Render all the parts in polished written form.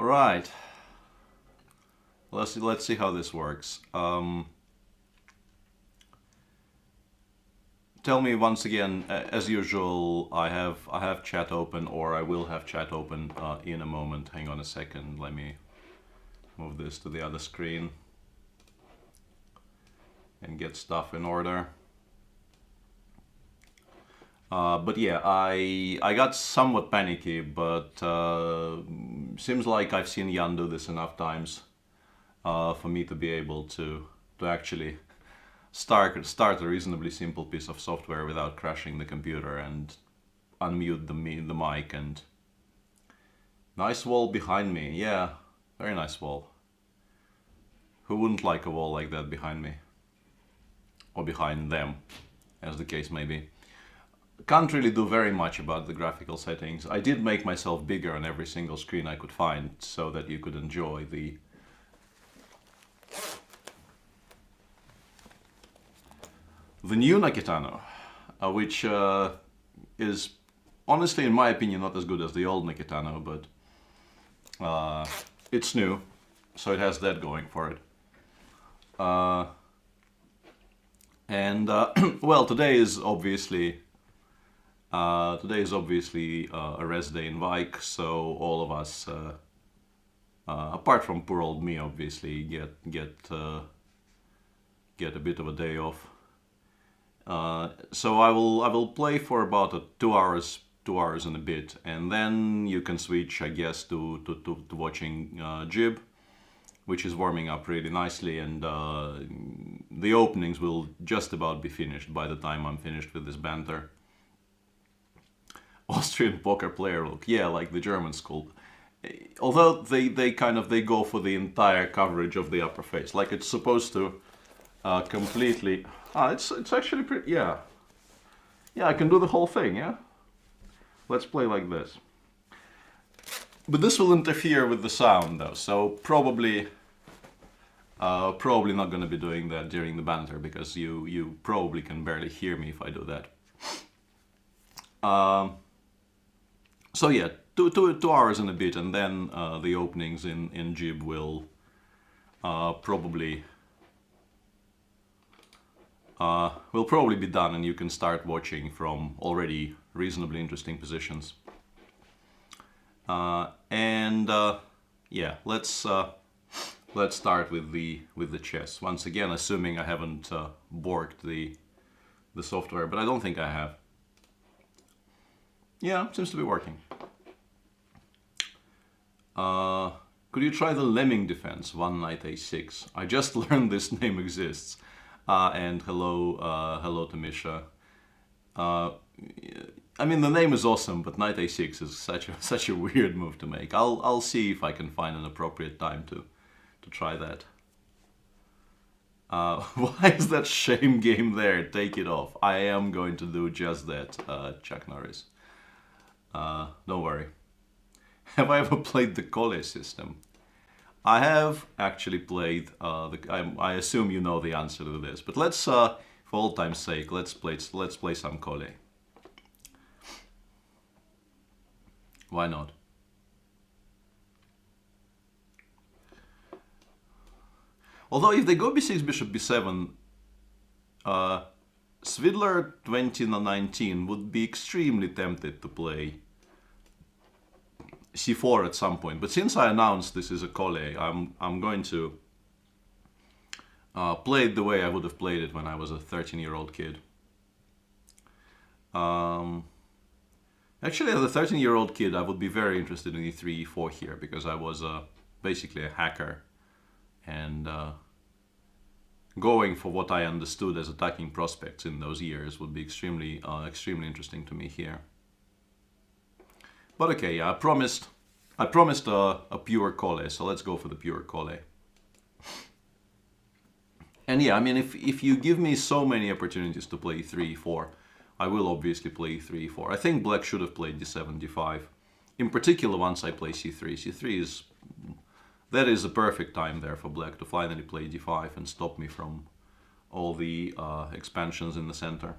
All right. Let's see how this works. Tell me once again, as usual, I have chat open, or I will have chat open in a moment. Hang on a second. Let me move this to the other screen and get stuff in order. But yeah, I got somewhat panicky, but seems like I've seen Jan do this enough times for me to be able to actually start a reasonably simple piece of software without crashing the computer and unmute the mic. And nice wall behind me. Yeah, very nice wall. Who wouldn't like a wall like that behind me? Or behind them, as the case may be. Can't really do very much about the graphical settings. I did make myself bigger on every single screen I could find so that you could enjoy the new Nakitano, which is honestly, in my opinion, not as good as the old Nakitano, but it's new, so it has that going for it. Well, today is obviously a rest day in Vike, so all of us, apart from poor old me, obviously get a bit of a day off. So I will play for about 2 hours and a bit, and then you can switch, I guess, to watching Jib, which is warming up really nicely, and the openings will just about be finished by the time I'm finished with this banter. Austrian poker player look, yeah, like the German school. Although they go for the entire coverage of the upper face, like it's supposed to completely. It's actually pretty. Yeah, I can do the whole thing. Yeah, let's play like this. But this will interfere with the sound, though, so probably not going to be doing that during the banter, because you probably can barely hear me if I do that. So yeah, 2 hours and a bit, and then the openings in Jib will probably be done, and you can start watching from already reasonably interesting positions. Yeah, let's start with the chess once again, assuming I haven't borked the software, but I don't think I have. Yeah, seems to be working. Could you try the lemming defense, one knight a6? I just learned this name exists. And hello to Misha. I mean, the name is awesome, but knight a6 is such a weird move to make. I'll see if I can find an appropriate time to try that. Why is that shame game there? Take it off. I am going to do just that, Chuck Norris. Don't worry. Have I ever played the Cole system? I have actually played. I assume you know the answer to this, but let's, for old time's sake, let's play some Cole. Why not? Although if they go b6, bishop b7, Svidler 2019 would be extremely tempted to play c4 at some point, but since I announced this is a Cole, I'm going to play it the way I would have played it when I was a 13-year-old kid. Actually, as a 13-year-old kid, I would be very interested in e3, e4 here, because I was basically a hacker, and going for what I understood as attacking prospects in those years would be extremely interesting to me here. But okay, yeah, I promised a pure Cole, so let's go for the pure Cole. And yeah, I mean, if you give me so many opportunities to play e3, e4, I will obviously play e3, e4. I think black should have played d7, d5. In particular, once I play c3. c3 that is a perfect time there for black to finally play d5 and stop me from all the expansions in the center.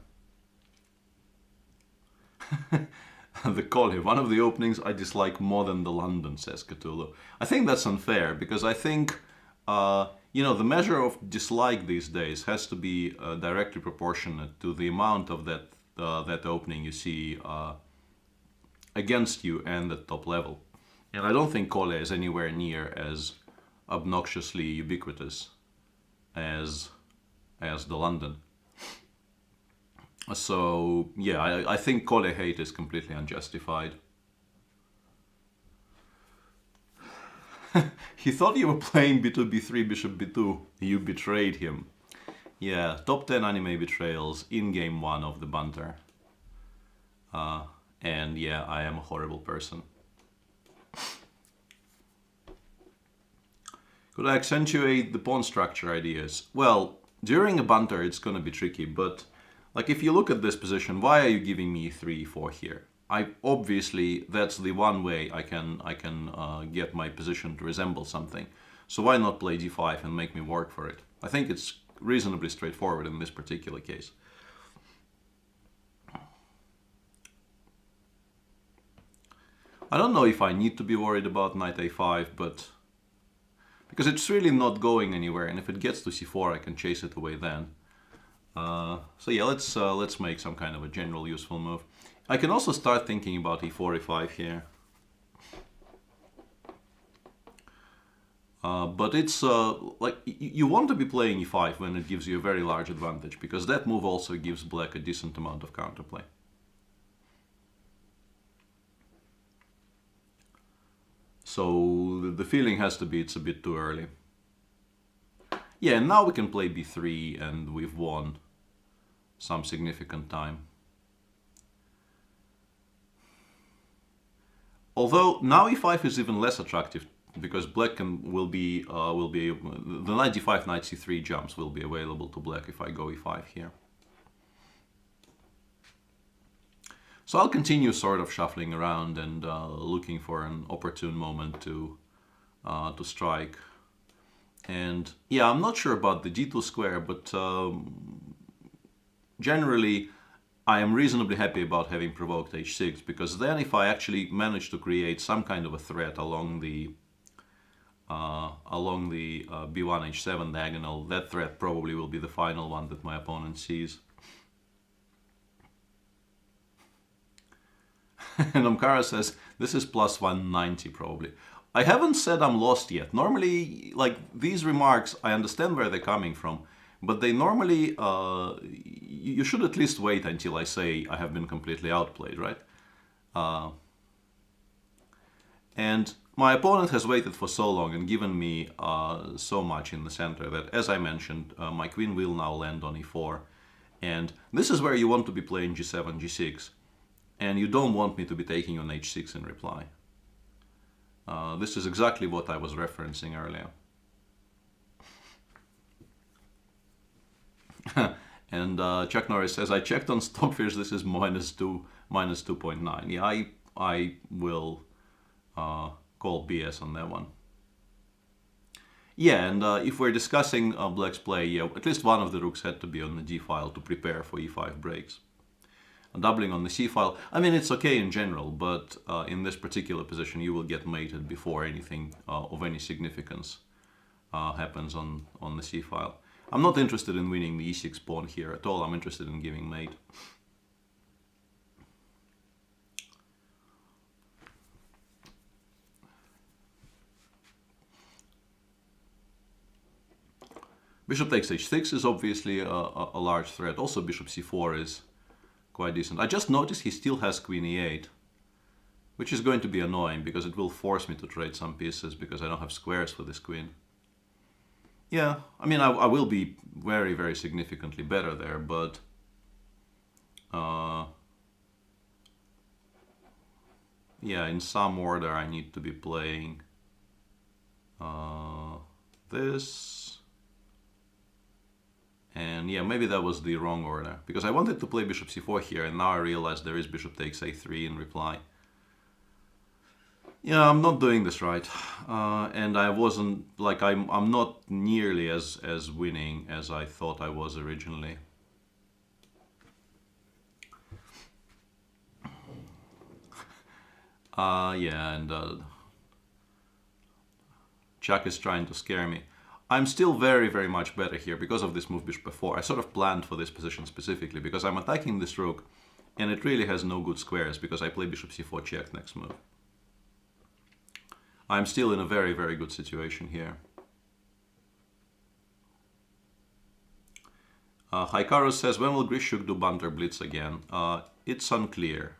The Collie, one of the openings I dislike more than the London, says Cthulhu. I think that's unfair, because I think, you know, the measure of dislike these days has to be directly proportionate to the amount of that opening you see against you and at top level. And I don't think Collie is anywhere near as obnoxiously ubiquitous as the London. So yeah, I think Collie hate is completely unjustified. He thought you were playing b2, b3, bishop b2. You betrayed him. Yeah, top 10 anime betrayals in game 1 of the Banter. And yeah, I am a horrible person. Could I accentuate the pawn structure ideas? Well, during a Banter it's gonna be tricky, but like if you look at this position, why are you giving me 3, 4 here? Obviously that's the one way I can get my position to resemble something. So why not play d5 and make me work for it? I think it's reasonably straightforward in this particular case. I don't know if I need to be worried about knight a5, but because it's really not going anywhere, and if it gets to c4 I can chase it away then. So yeah, let's make some kind of a general useful move. I can also start thinking about e4, e5 here. But it's like you want to be playing e5 when it gives you a very large advantage, because that move also gives black a decent amount of counterplay. So the feeling has to be it's a bit too early. Yeah, and now we can play b3 and we've won some significant time. Although now e5 is even less attractive, because black will be the knight d5, knight c3 jumps will be available to black if I go e5 here. So I'll continue sort of shuffling around and looking for an opportune moment to strike. And yeah, I'm not sure about the d2 square, but generally I am reasonably happy about having provoked h6, because then if I actually manage to create some kind of a threat along the b1 h7 diagonal, that threat probably will be the final one that my opponent sees. And Omkara says, this is plus 190 probably. I haven't said I'm lost yet. Normally, like, these remarks, I understand where they're coming from, but they normally, you should at least wait until I say I have been completely outplayed, right? And my opponent has waited for so long and given me so much in the center that, as I mentioned, my queen will now land on e4. And this is where you want to be playing g7, g6. And you don't want me to be taking on h6 in reply. This is exactly what I was referencing earlier. And Chuck Norris says, I checked on Stockfish, this is minus 2.9. Yeah, I will call BS on that one. Yeah, and if we're discussing black's play, yeah, at least one of the rooks had to be on the d file to prepare for e5 breaks. Doubling on the c file, I mean, it's okay in general, but in this particular position you will get mated before anything of any significance happens on the c file. I'm not interested in winning the e6 pawn here at all, I'm interested in giving mate. Bishop takes h6 is obviously a large threat, also bishop c4 is quite decent. I just noticed he still has queen e8, which is going to be annoying because it will force me to trade some pieces because I don't have squares for this queen. Yeah, I mean, I will be very, very significantly better there, but yeah, in some order I need to be playing this. And yeah, maybe that was the wrong order, because I wanted to play bishop c4 here, and now I realize there is bishop takes a3 in reply. Yeah, I'm not doing this right, and I wasn't, like, I'm not nearly as winning as I thought I was originally. Yeah, and Chuck is trying to scare me. I'm still very, very much better here because of this move bishop before. I sort of planned for this position specifically because I'm attacking this rook and it really has no good squares because I play bishop c4 check next move. I'm still in a very, very good situation here. Haikaru says, when will Grishuk do Banter Blitz again? It's unclear.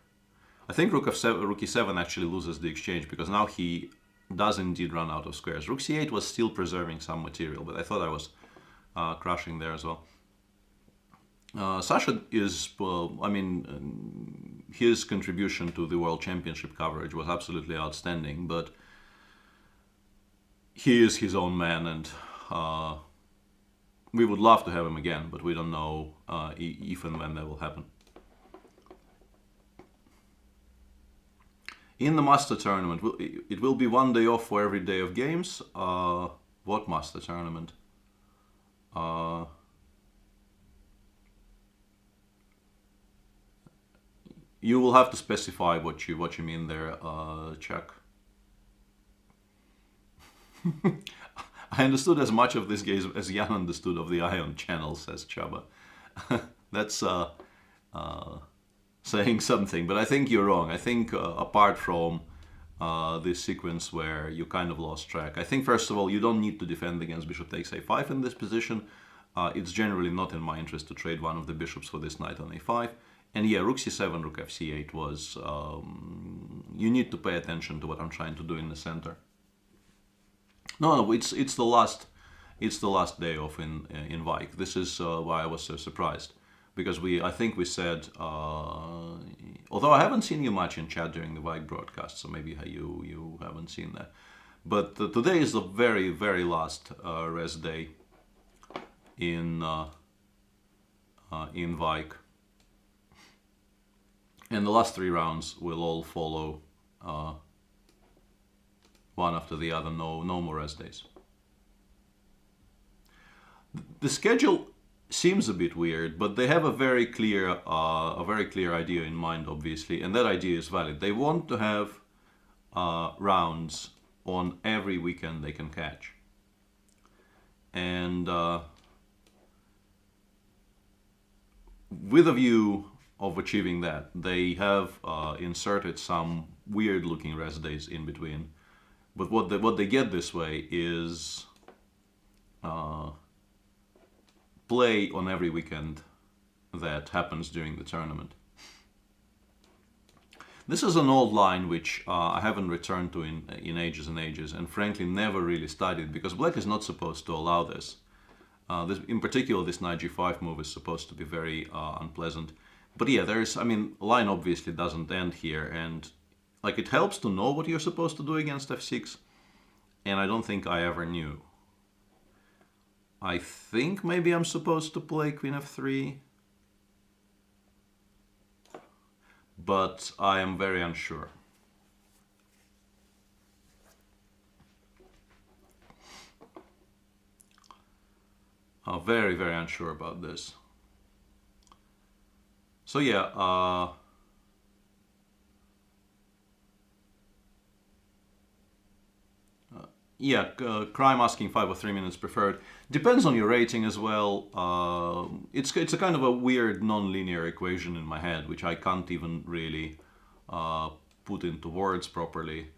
I think rook e7 actually loses the exchange because now he does indeed run out of squares. Rook c8 was still preserving some material, but I thought I was crushing there as well. Sasha is, I mean, his contribution to the World Championship coverage was absolutely outstanding, but he is his own man, and we would love to have him again, but we don't know if and when that will happen. In the Master Tournament, it will be one day off for every day of games. What Master Tournament? You will have to specify what you mean there, Chuck. I understood as much of this game as Jan understood of the Ion channel, says Chaba. That's saying something, but I think you're wrong. I think apart from this sequence where you kind of lost track, I think first of all you don't need to defend against bishop takes a5 in this position. It's generally not in my interest to trade one of the bishops for this knight on a5. And yeah, rook c7, rook fc8 was... you need to pay attention to what I'm trying to do in the center. No, it's the last day off in Vike. This is why I was so surprised, because I think we said, although I haven't seen you much in chat during the Vike broadcast, so maybe you haven't seen that. But today is the very, very last rest day in Vike. And the last 3 rounds will all follow one after the other, no more rest days. The schedule seems a bit weird, but they have a very clear idea in mind, obviously, and that idea is valid. They want to have rounds on every weekend they can catch. And with a view of achieving that, they have inserted some weird looking rest days in between. But what they get this way is play on every weekend that happens during the tournament. This is an old line which I haven't returned to in ages and ages, and frankly never really studied, because black is not supposed to allow this. In particular, this knight g5 move is supposed to be very unpleasant. But yeah, line obviously doesn't end here, and like it helps to know what you're supposed to do against f6, and I don't think I ever knew. I think maybe I'm supposed to play queen f3, but I am very unsure. Very, very unsure about this. So yeah, crime asking 5 or 3 minutes preferred. Depends on your rating as well. It's a kind of a weird non-linear equation in my head, which I can't even really put into words properly.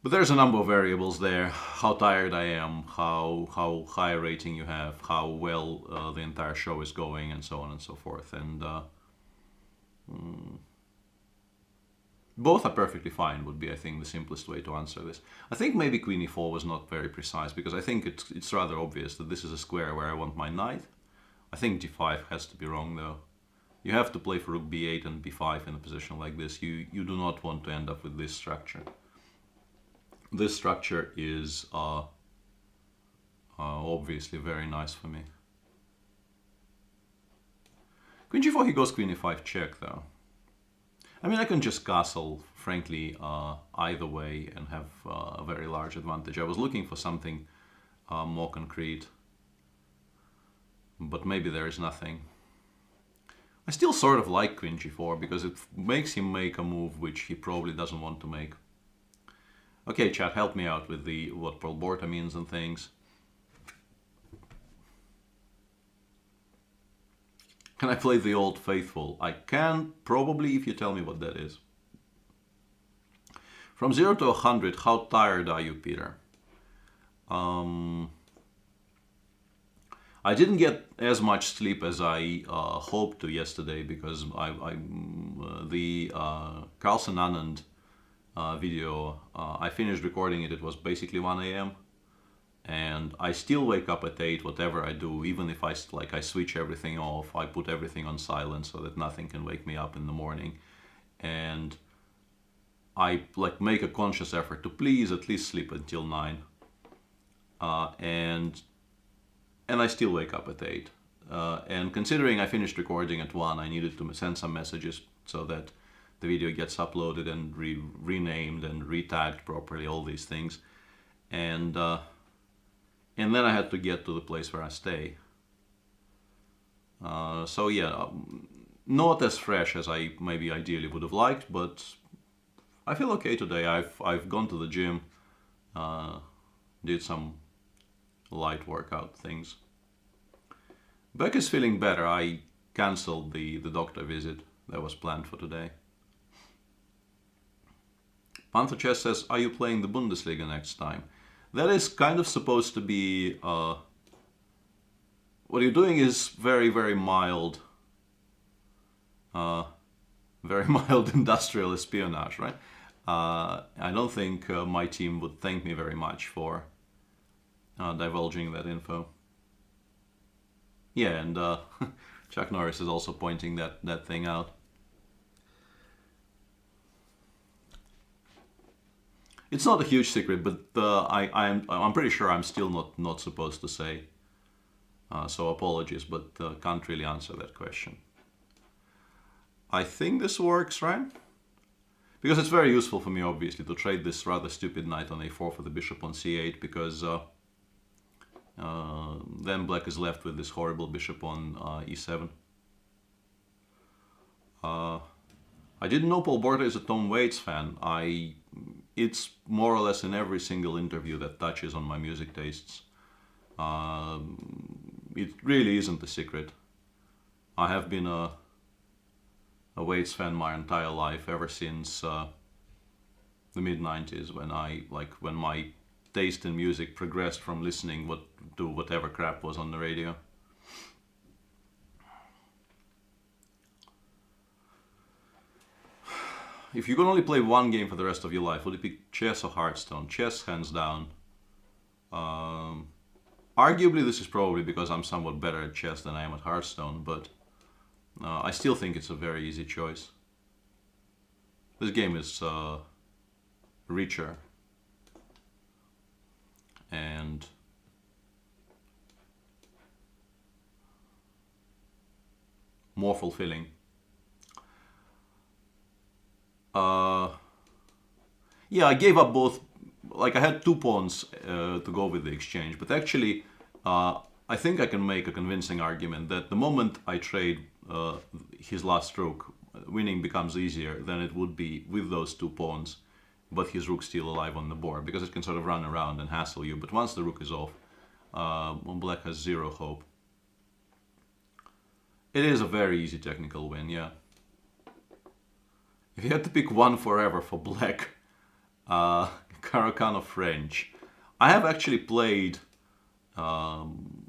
But there's a number of variables there: how tired I am, how high a rating you have, how well the entire show is going, and so on and so forth. And both are perfectly fine would be, I think, the simplest way to answer this. I think maybe queen e4 was not very precise, because I think it's rather obvious that this is a square where I want my knight. I think g5 has to be wrong, though. You have to play for rook b8 and b5 in a position like this. You do not want to end up with this structure. This structure is obviously very nice for me. Queen g4, he goes queen e5 check, though. I mean, I can just castle, frankly, either way and have a very large advantage. I was looking for something more concrete, but maybe there is nothing. I still sort of like queen g4 because it makes him make a move which he probably doesn't want to make. Okay, chat, help me out with the what Polborta means and things. Can I play the Old Faithful? I can, probably, if you tell me what that is. From 0 to 100, how tired are you, Peter? I didn't get as much sleep as I hoped to yesterday because the Carlson Anand video, I finished recording it, it was basically 1 a.m. and I still wake up at 8 whatever I do, even if I switch everything off, I put everything on silent so that nothing can wake me up in the morning, and I make a conscious effort to please at least sleep until 9, and I still wake up at 8, and considering I finished recording at 1, I needed to send some messages so that the video gets uploaded and renamed and retagged properly, all these things, and then I had to get to the place where I stay. So yeah, not as fresh as I maybe ideally would have liked, but I feel okay today. I've gone to the gym, did some light workout things. Beck is feeling better. I cancelled the doctor visit that was planned for today. Panther Chess says, are you playing the Bundesliga next time? That is kind of supposed to be... what you're doing is very, very mild... very mild industrial espionage, right? I don't think my team would thank me very much for divulging that info. Yeah, and Chuck Norris is also pointing that thing out. It's not a huge secret, but I'm pretty sure I'm still not supposed to say. So apologies, but can't really answer that question. I think this works, right? Because it's very useful for me, obviously, to trade this rather stupid knight on a4 for the bishop on c8, because then black is left with this horrible bishop on e7. I didn't know Polborta is a Tom Waits fan. It's more or less in every single interview that touches on my music tastes. It really isn't a secret. I have been a Waits fan my entire life, ever since the mid-90s, when my taste in music progressed from listening to whatever crap was on the radio. If you could only play one game for the rest of your life, would it be chess or Hearthstone? Chess, hands down. Arguably, this is probably because I'm somewhat better at chess than I am at Hearthstone, but I still think it's a very easy choice. This game is richer and more fulfilling. Yeah, I gave up both. I had 2 pawns to go with the exchange, but actually I think I can make a convincing argument that the moment I trade his last rook, winning becomes easier than it would be with those 2 pawns, but his rook's still alive on the board, because it can sort of run around and hassle you. But once the rook is off, black has 0 hope. It is a very easy technical win, yeah. If you had to pick one forever for black, Caro-Kann or French. I have actually played some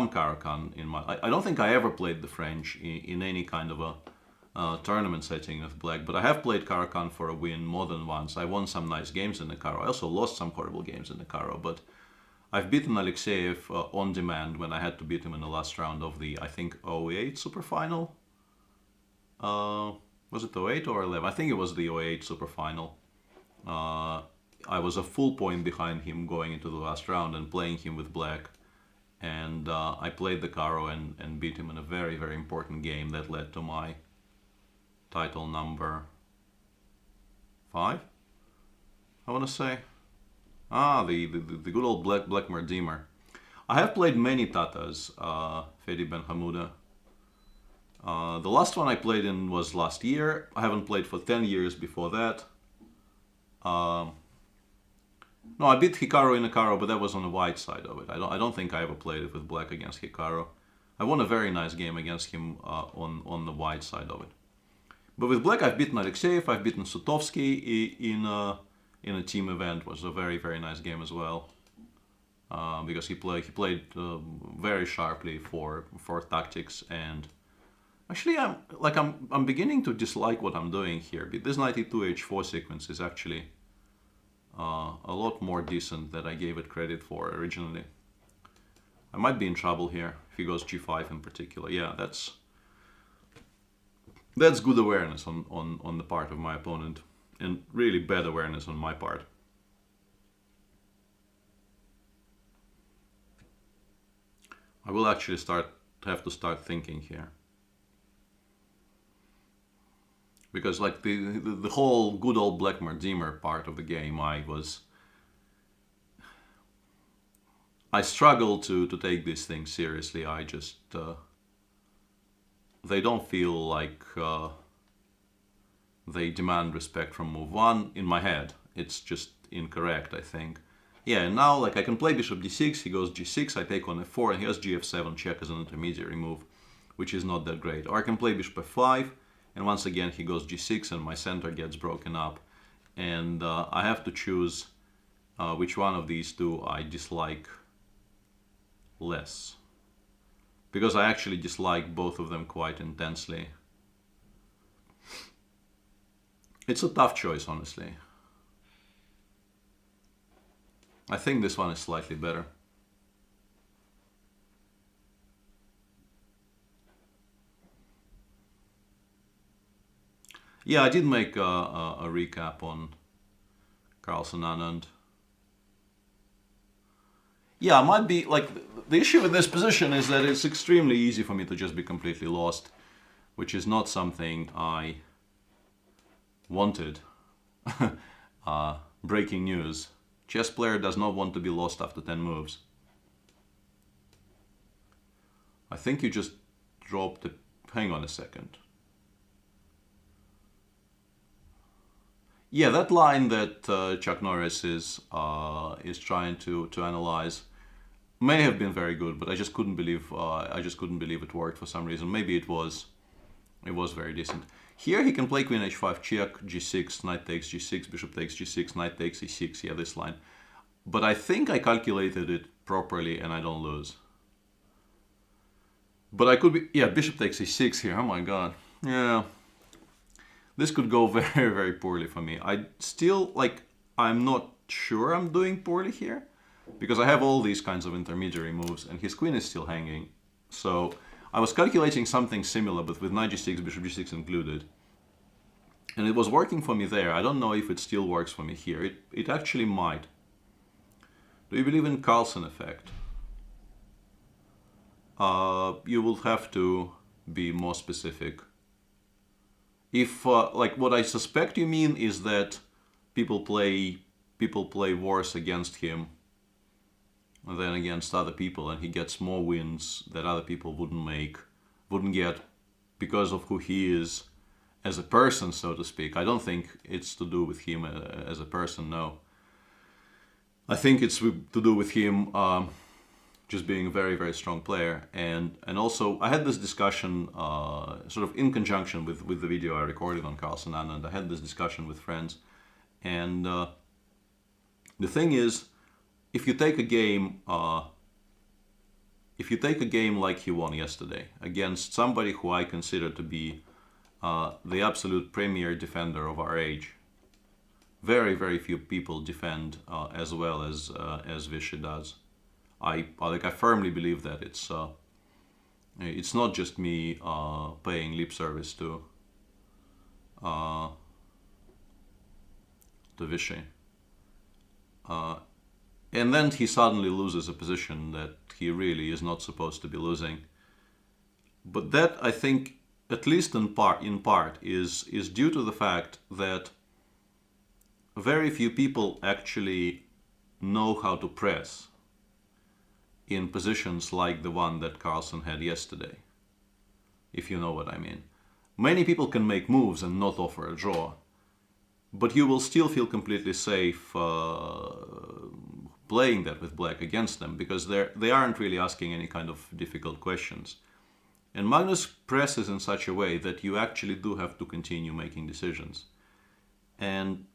Caro-Kann in my... I don't think I ever played the French in any kind of a tournament setting with black, but I have played Caro-Kann for a win more than once. I won some nice games in the Caro. I also lost some horrible games in the Caro, but I've beaten Alexeyev on demand when I had to beat him in the last round of the, I think, 08 Super Final. Was it 08 or 11? I think it was the 08 Super Final. I was a full point behind him going into the last round and playing him with black. And I played the Caro and beat him in a very, very important game that led to my title number 5, I want to say. The good old Black Mardimer. I have played many Tatas, Fedi Ben Hamouda. The last one I played in was last year. I haven't played for 10 years before that. No, I beat Hikaru in Hikaru, but that was on the white side of it. I don't think I ever played it with black against Hikaru. I won a very nice game against him on the white side of it. But with black, I've beaten Alexeyev, I've beaten Sutovsky in a team event. It was a very, very nice game as well. Because he played very sharply for tactics, and actually I'm beginning to dislike what I'm doing here. This 92H4 sequence is actually a lot more decent than I gave it credit for originally. I might be in trouble here if he goes G5 in particular. Yeah, that's good awareness on the part of my opponent, and really bad awareness on my part. I will actually have to start thinking here. Because like the whole good old Black Mardzimer part of the game, I struggle to take these things seriously. I just they don't feel like they demand respect from move one in my head. It's just incorrect, I think. Yeah, and now like I can play bishop d6, he goes g6, I take on f4, and he has gf7 check as an intermediary move, which is not that great. Or I can play bishop f5, and once again he goes g6, and my center gets broken up. And I have to choose which one of these two I dislike less. Because I actually dislike both of them quite intensely. It's a tough choice, honestly. I think this one is slightly better. Yeah, I did make a recap on Carlsen Anand. Yeah, it might be like the issue with this position is that it's extremely easy for me to just be completely lost, which is not something I wanted. Breaking news. Chess player does not want to be lost after 10 moves. I think you just dropped it. Hang on a second. Yeah, that line that Chuck Norris is trying to analyze may have been very good, but I just couldn't believe it worked for some reason. Maybe it was very decent. Here he can play queen h5 check, g6, knight takes g6, bishop takes g6, knight takes e6, yeah, this line. But I think I calculated it properly and I don't lose. But I could be, yeah, bishop takes e6 here, oh my god. Yeah, this could go very, very poorly for me. I still, like, I'm not sure I'm doing poorly here, because I have all these kinds of intermediary moves and his queen is still hanging. So I was calculating something similar, but with knight g6, bishop g6 included. And it was working for me there. I don't know if it still works for me here. It actually might. Do you believe in Carlsen effect? You will have to be more specific. If, like, what I suspect you mean is that people play worse against him than against other people, and he gets more wins that other people wouldn't get because of who he is as a person, so to speak. I don't think it's to do with him as a person, no. I think it's to do with him just being a very, very strong player. And also, I had this discussion sort of in conjunction with the video I recorded on Carlsen Anand. I had this discussion with friends. And the thing is, if you take a game like he won yesterday against somebody who I consider to be the absolute premier defender of our age, very, very few people defend as well as Vishy does. I firmly believe that it's not just me paying lip service to Vishy. And then he suddenly loses a position that he really is not supposed to be losing. But that, I think, at least in part, is due to the fact that very few people actually know how to press in positions like the one that Carlsen had yesterday, if you know what I mean. Many people can make moves and not offer a draw, but you will still feel completely safe playing that with black against them, because they aren't really asking any kind of difficult questions. And Magnus presses in such a way that you actually do have to continue making decisions. And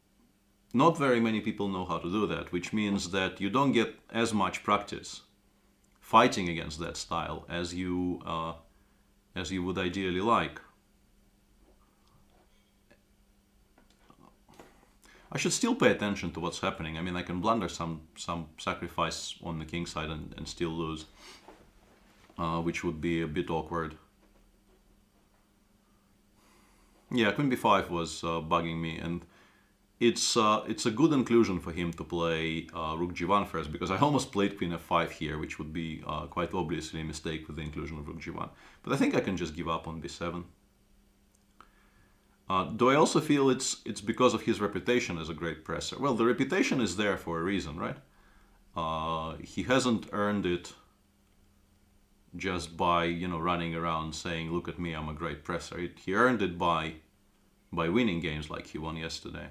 not very many people know how to do that, which means that you don't get as much practice fighting against that style as you would ideally like. I should still pay attention to what's happening. I mean, I can blunder some sacrifice on the king side and still lose, which would be a bit awkward. Yeah, queen b5 was bugging me, and it's a good inclusion for him to play rook g1 first, because I almost played queen f5 here, which would be quite obviously a mistake with the inclusion of rook g1. But I think I can just give up on b7. Do I also feel it's because of his reputation as a great presser? Well, the reputation is there for a reason, right? He hasn't earned it just by, running around saying, "Look at me, I'm a great presser." He earned it by winning games like he won yesterday.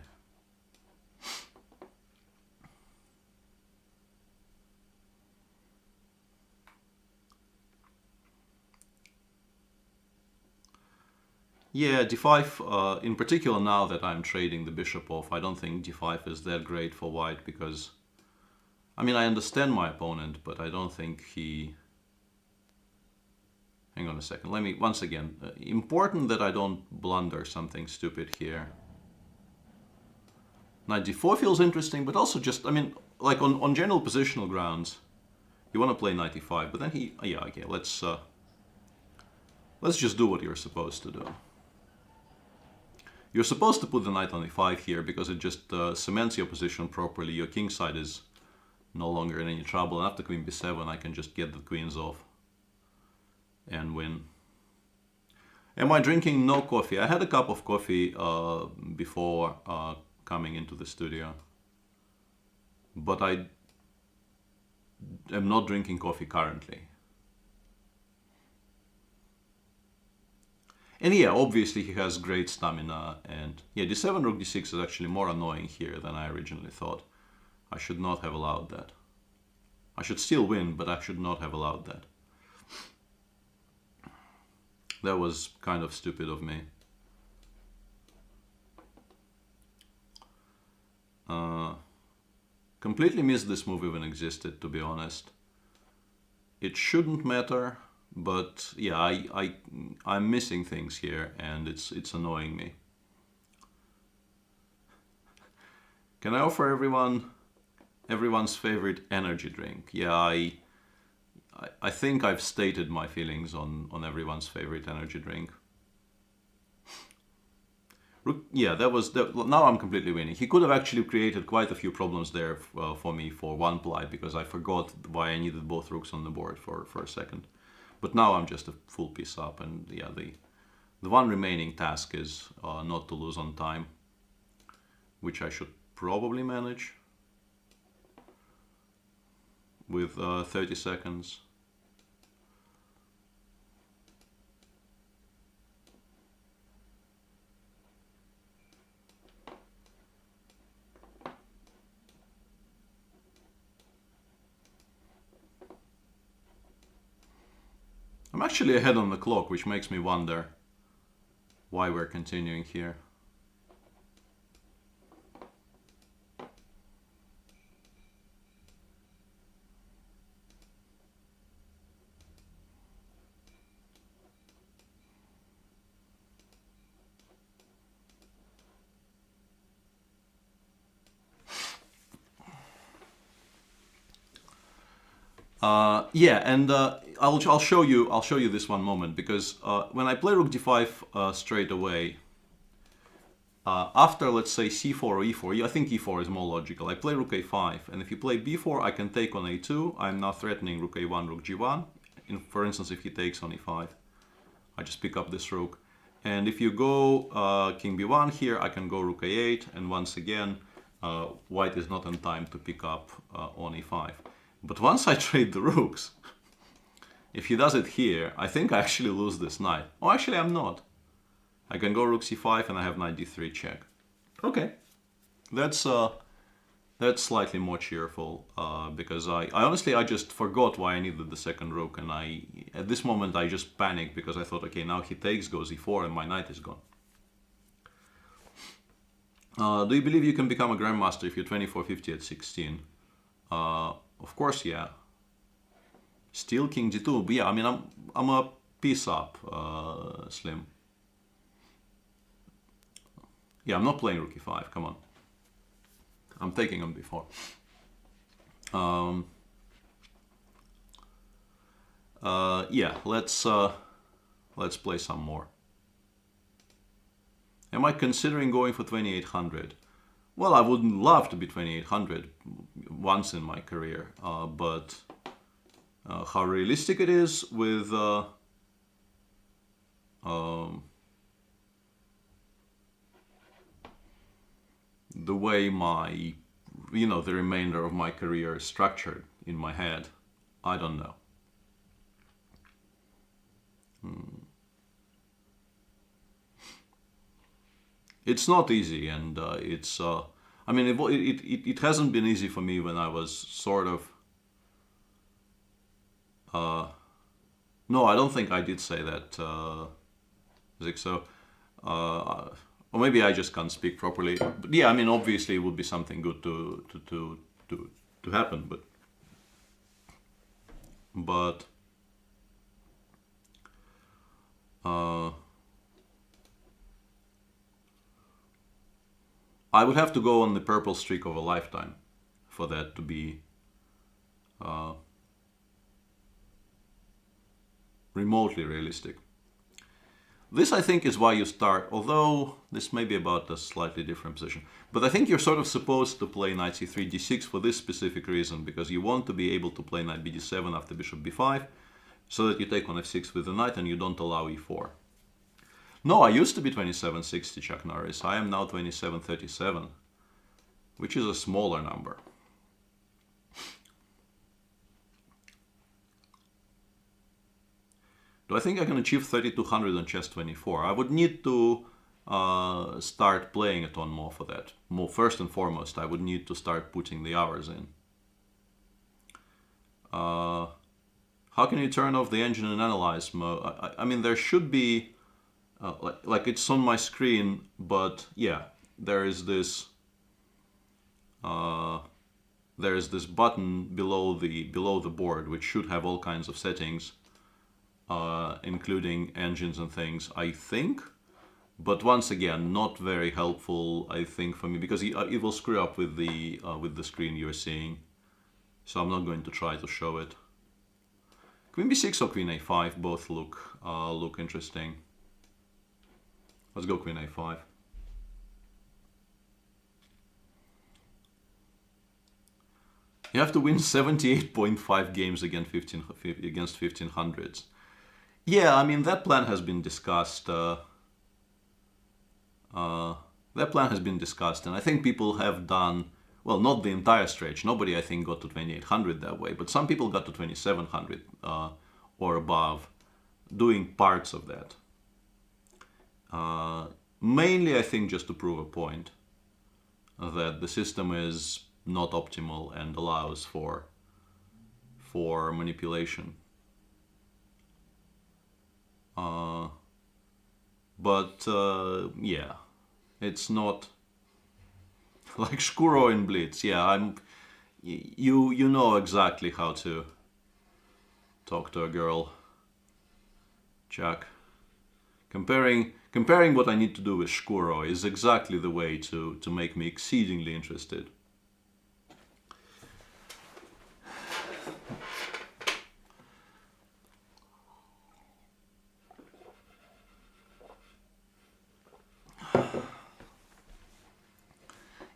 Yeah, d5, in particular now that I'm trading the bishop off, I don't think d5 is that great for white, because, I mean, I understand my opponent, but I don't think he... Hang on a second, let me, once again, important that I don't blunder something stupid here. Knight d4 feels interesting, but also just, I mean, like on general positional grounds, you want to play knight e5, but then yeah, okay, let's just do what you're supposed to do. You're supposed to put the knight on e5 here, because it just cements your position properly. Your king side is no longer in any trouble, and after queen b7 I can just get the queens off and win. Am I drinking no coffee? I had a cup of coffee before coming into the studio, but I am not drinking coffee currently. And yeah, obviously he has great stamina, and yeah, d7 rook d6 is actually more annoying here than I originally thought. I should not have allowed that. I should still win, but I should not have allowed that. That was kind of stupid of me. Completely missed this move even existed, to be honest. It shouldn't matter, but yeah, I'm missing things here, and it's annoying me. Can I offer everyone's favorite energy drink? Yeah, I think I've stated my feelings on everyone's favorite energy drink. Yeah, now I'm completely winning. He could have actually created quite a few problems there for me for one ply, because I forgot why I needed both rooks on the board for a second. But now I'm just a full piece up, and yeah, the one remaining task is not to lose on time, which I should probably manage with 30 seconds. I'm actually ahead on the clock, which makes me wonder why we're continuing here. Yeah, and I'll show you this one moment, because when I play rook d5 straight away, after, let's say, c4 or e4, I think e4 is more logical. I play rook a5, and if you play b4, I can take on a2. I'm now threatening rook a1, rook g1. For instance, if he takes on e5, I just pick up this rook. And if you go king b1 here, I can go rook a8, and once again, white is not in time to pick up on e5. But once I trade the rooks, if he does it here, I think I actually lose this knight. Oh, actually I'm not. I can go rook c5 and I have knight d3 check. Okay, that's slightly more cheerful because I honestly I just forgot why I needed the second rook, and at this moment I just panicked because I thought, okay, now he takes, goes e4, and my knight is gone. Do you believe you can become a grandmaster if you're 2450 at 16? Of course, yeah. Still king g2, but yeah, I mean I'm a piece up, Slim. Yeah, I'm not playing rook e5. Come on. I'm taking on before. Yeah, let's play some more. Am I considering going for 2800? Well, I wouldn't love to be 2800 once in my career, but how realistic it is with the way my, the remainder of my career is structured in my head, I don't know. It's not easy, and it's. I mean, it hasn't been easy for me when I was sort of. No, I don't think I did say that, Zik. So, or maybe I just can't speak properly. But yeah, I mean, obviously, it would be something good to happen, but. I would have to go on the purple streak of a lifetime for that to be remotely realistic. This, I think, is why you start, although this may be about a slightly different position. But I think you're sort of supposed to play knight c3, d6 for this specific reason, because you want to be able to play knight bd7 after bishop b5, so that you take on f6 with the knight and you don't allow e4. No, I used to be 2760, Chuck Norris. I am now 2737, which is a smaller number. Do I think I can achieve 3200 on chess 24? I would need to start playing a ton more for that. First and foremost, I would need to start putting the hours in. How can you turn off the engine and analyze mode? I mean, there should be... like it's on my screen, but yeah, there is this button below the board which should have all kinds of settings, including engines and things, I think. But once again, not very helpful, I think, for me, because it will screw up with the screen you're seeing. So I'm not going to try to show it. Queen b6 or queen a5 both look interesting. Let's go queen a5. You have to win 78.5 games against 1500s. Yeah, I mean, that plan has been discussed. That plan has been discussed, and I think people have done, well, not the entire stretch. Nobody, I think, got to 2800 that way, but some people got to 2700 or above, doing parts of that. Mainly, I think, just to prove a point that the system is not optimal and allows for manipulation. But yeah, it's not like Shkuro in Blitz. Yeah, you know exactly how to talk to a girl, Jack. Comparing what I need to do with Shkuro is exactly the way to make me exceedingly interested.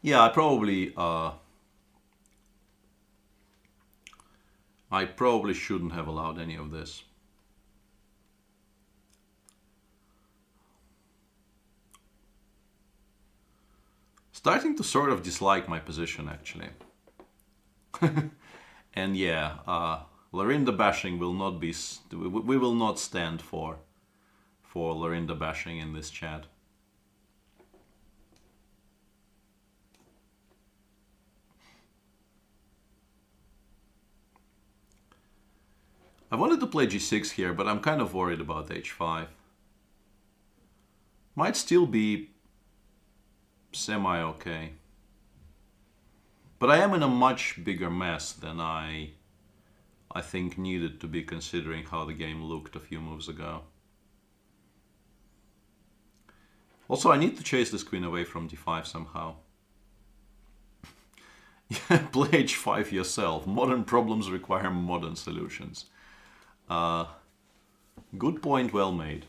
Yeah, I probably shouldn't have allowed any of this. Starting to sort of dislike my position, actually. And yeah, Lorinda bashing will not be. We will not stand for Lorinda bashing in this chat. I wanted to play g6 here, but I'm kind of worried about h5. Might still be semi-okay. But I am in a much bigger mess than I think needed to be, considering how the game looked a few moves ago. Also, I need to chase this queen away from d5 somehow. Play h5 yourself. Modern problems require modern solutions. Good point, well made.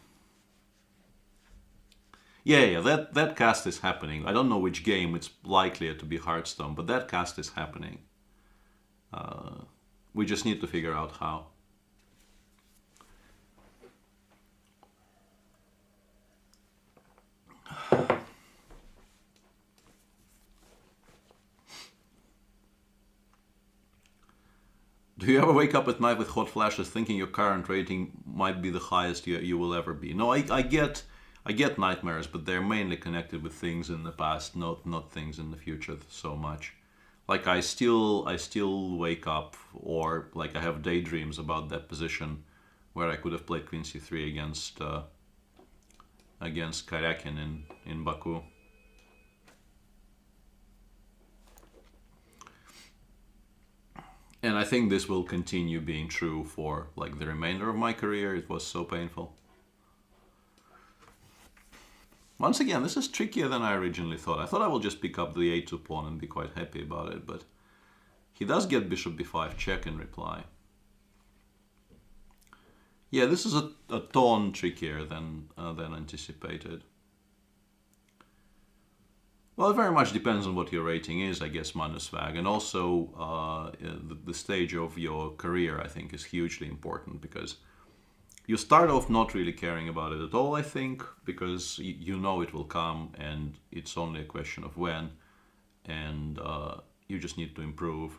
Yeah, that cast is happening. I don't know which game. It's likelier to be Hearthstone, but that cast is happening. We just need to figure out how. Do you ever wake up at night with hot flashes thinking your current rating might be the highest you will ever be? No, I get nightmares, but they're mainly connected with things in the past, not things in the future so much. Like I still wake up, or like I have daydreams about that position where I could have played Queen C3 against Karyakin in Baku. And I think this will continue being true for like the remainder of my career. It was so painful. Once again, this is trickier than I originally thought. I thought I will just pick up the a2 pawn and be quite happy about it, but he does get bishop b5 check in reply. Yeah, this is a ton trickier than anticipated. Well, it very much depends on what your rating is, I guess, Manusvag. And also, the stage of your career, I think, is hugely important, because you start off not really caring about it at all, I think, because you know it will come and it's only a question of when, and you just need to improve.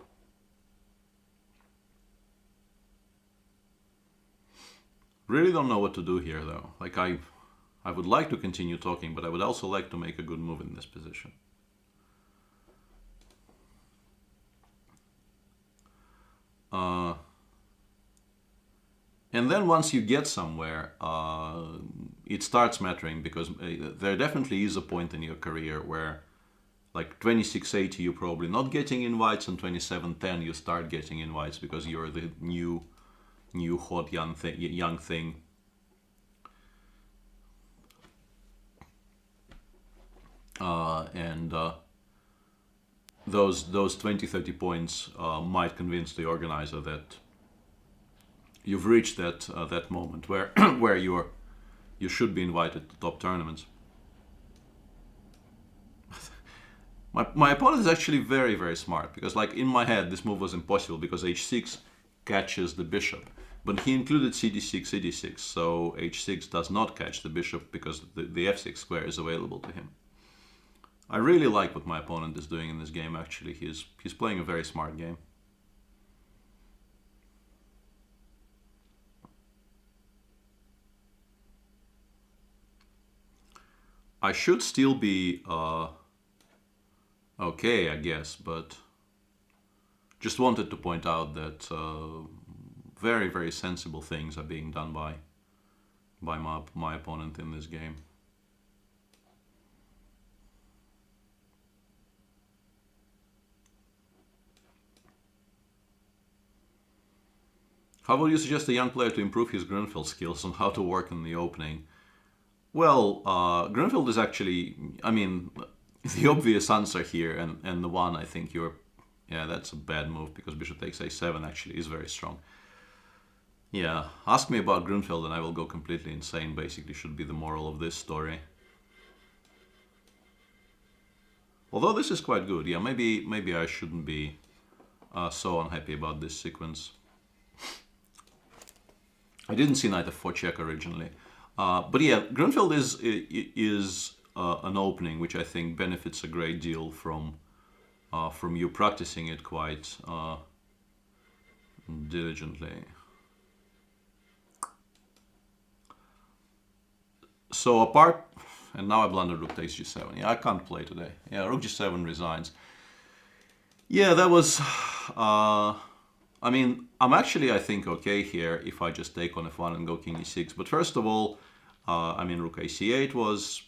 Really don't know what to do here, though. Like, I would like to continue talking, but I would also like to make a good move in this position. And then once you get somewhere, it starts mattering, because there definitely is a point in your career where, like 2680, you're probably not getting invites, and 2710 you start getting invites because you're the new hot young thing. And those 20-30 points might convince the organizer that you've reached that moment where where you should be invited to top tournaments. My opponent is actually very, very smart, because like in my head this move was impossible because h6 catches the bishop, but he included cd6, cd6, so h6 does not catch the bishop because the f6 square is available to him. I really like what my opponent is doing in this game, actually. He's playing a very smart game. I should still be okay, I guess, but just wanted to point out that very, very sensible things are being done by my opponent in this game. How would you suggest a young player to improve his Grunfeld skills on how to work in the opening? Well, Grunfeld is actually, I mean, the obvious answer here, and the one I think yeah, that's a bad move, because bishop takes a7 actually is very strong. Yeah, ask me about Grunfeld and I will go completely insane, basically, should be the moral of this story. Although this is quite good, yeah, maybe I shouldn't be so unhappy about this sequence. I didn't see knight f4 check originally. But yeah, Grunfeld is an opening which I think benefits a great deal from you practicing it quite diligently. So apart, and now I blundered rook takes g7. Yeah, I can't play today. Yeah, rook g7 resigns. Yeah, that was. I mean, I'm actually, I think, okay here if I just take on f1 and go king e6. But first of all, I mean, rook ac8 was,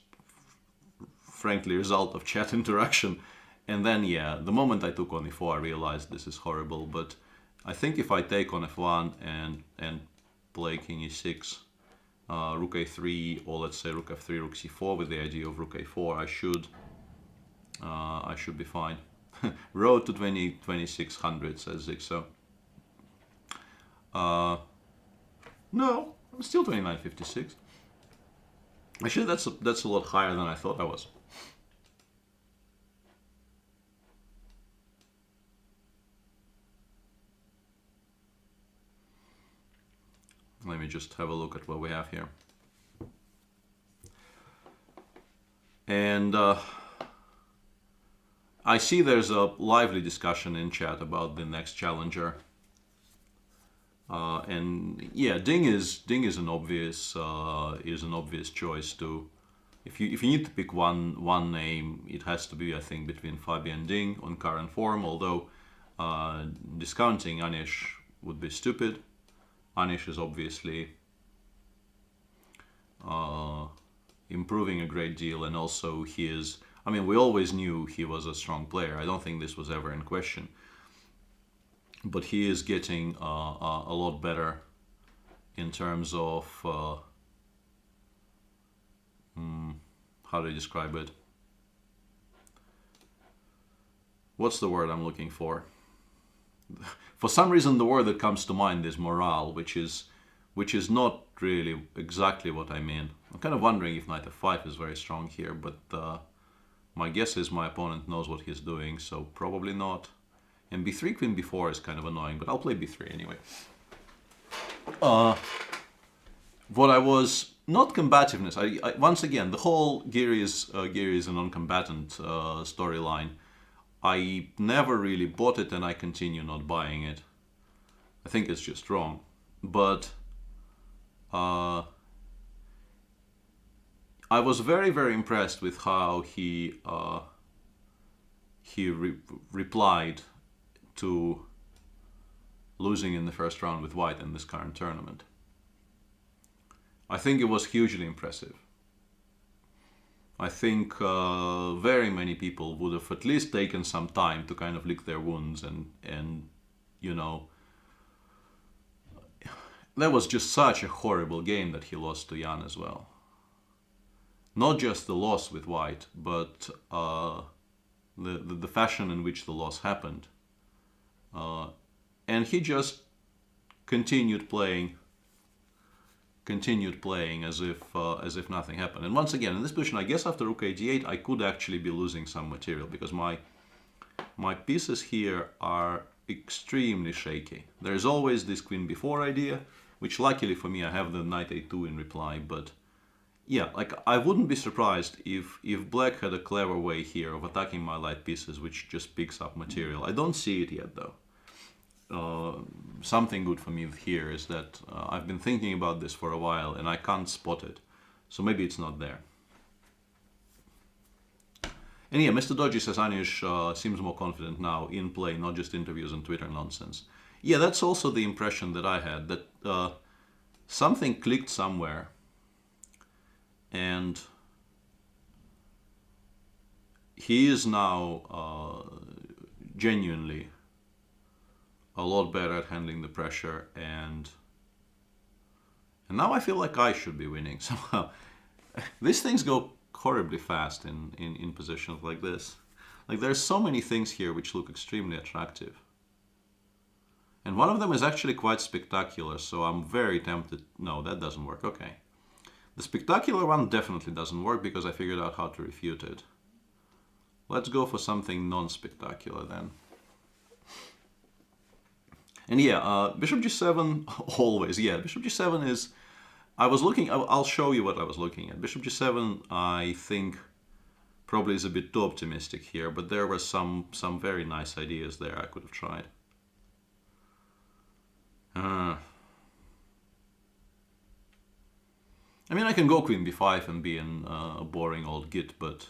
frankly, a result of chat interaction. And then, yeah, the moment I took on e4, I realized this is horrible. But I think if I take on f1 and play king e6, rook a3, or let's say rook f3, rook c4 with the idea of rook a4, I should be fine. Road to 2600, says Zixo. No, I'm still 2956. Actually, that's a lot higher than I thought I was. Let me just have a look at what we have here. And I see there's a lively discussion in chat about the next challenger. And yeah, Ding is an obvious choice too. If you need to pick one name, it has to be, I think, between Fabian and Ding on current form. Although discounting Anish would be stupid. Anish is obviously improving a great deal, and also he is. I mean, we always knew he was a strong player. I don't think this was ever in question. But he is getting a lot better in terms of how do you describe it? What's the word I'm looking for? For some reason, the word that comes to mind is morale, which is not really exactly what I mean. I'm kind of wondering if knight f5 is very strong here, but my guess is my opponent knows what he's doing, so probably not. And b3, queen b4 is kind of annoying, but I'll play b3 anyway. What I was not combativeness. I once again, the whole Giri is a non-combatant storyline. I never really bought it, and I continue not buying it. I think it's just wrong. But I was very, very impressed with how he replied to losing in the first round with white in this current tournament. I think it was hugely impressive. I think very many people would have at least taken some time to kind of lick their wounds and you know, that was just such a horrible game that he lost to Jan as well. Not just the loss with white, but the fashion in which the loss happened. And he just continued playing as if nothing happened. And once again, in this position, I guess after rook a8, I could actually be losing some material because my pieces here are extremely shaky. There's always this queen b4 idea, which luckily for me I have the knight a2 in reply. But yeah, like I wouldn't be surprised if black had a clever way here of attacking my light pieces, which just picks up material. I don't see it yet though. Something good for me here is that I've been thinking about this for a while and I can't spot it. So maybe it's not there. And yeah, Mr. Dodgy says Anish seems more confident now in play, not just interviews and Twitter nonsense. Yeah, that's also the impression that I had, that something clicked somewhere and he is now genuinely a lot better at handling the pressure, and now I feel like I should be winning somehow. These things go horribly fast in positions like this. Like there's so many things here which look extremely attractive. And one of them is actually quite spectacular, so I'm very tempted. No, that doesn't work. Okay. The spectacular one definitely doesn't work because I figured out how to refute it. Let's go for something non-spectacular then. And yeah, bishop g7 always. Yeah, bishop g7 is. I was looking. I'll show you what I was looking at. Bishop g7, I think, probably is a bit too optimistic here, but there were some very nice ideas there I could have tried. Uh, I mean, I can go queen b5 and be a boring old git, but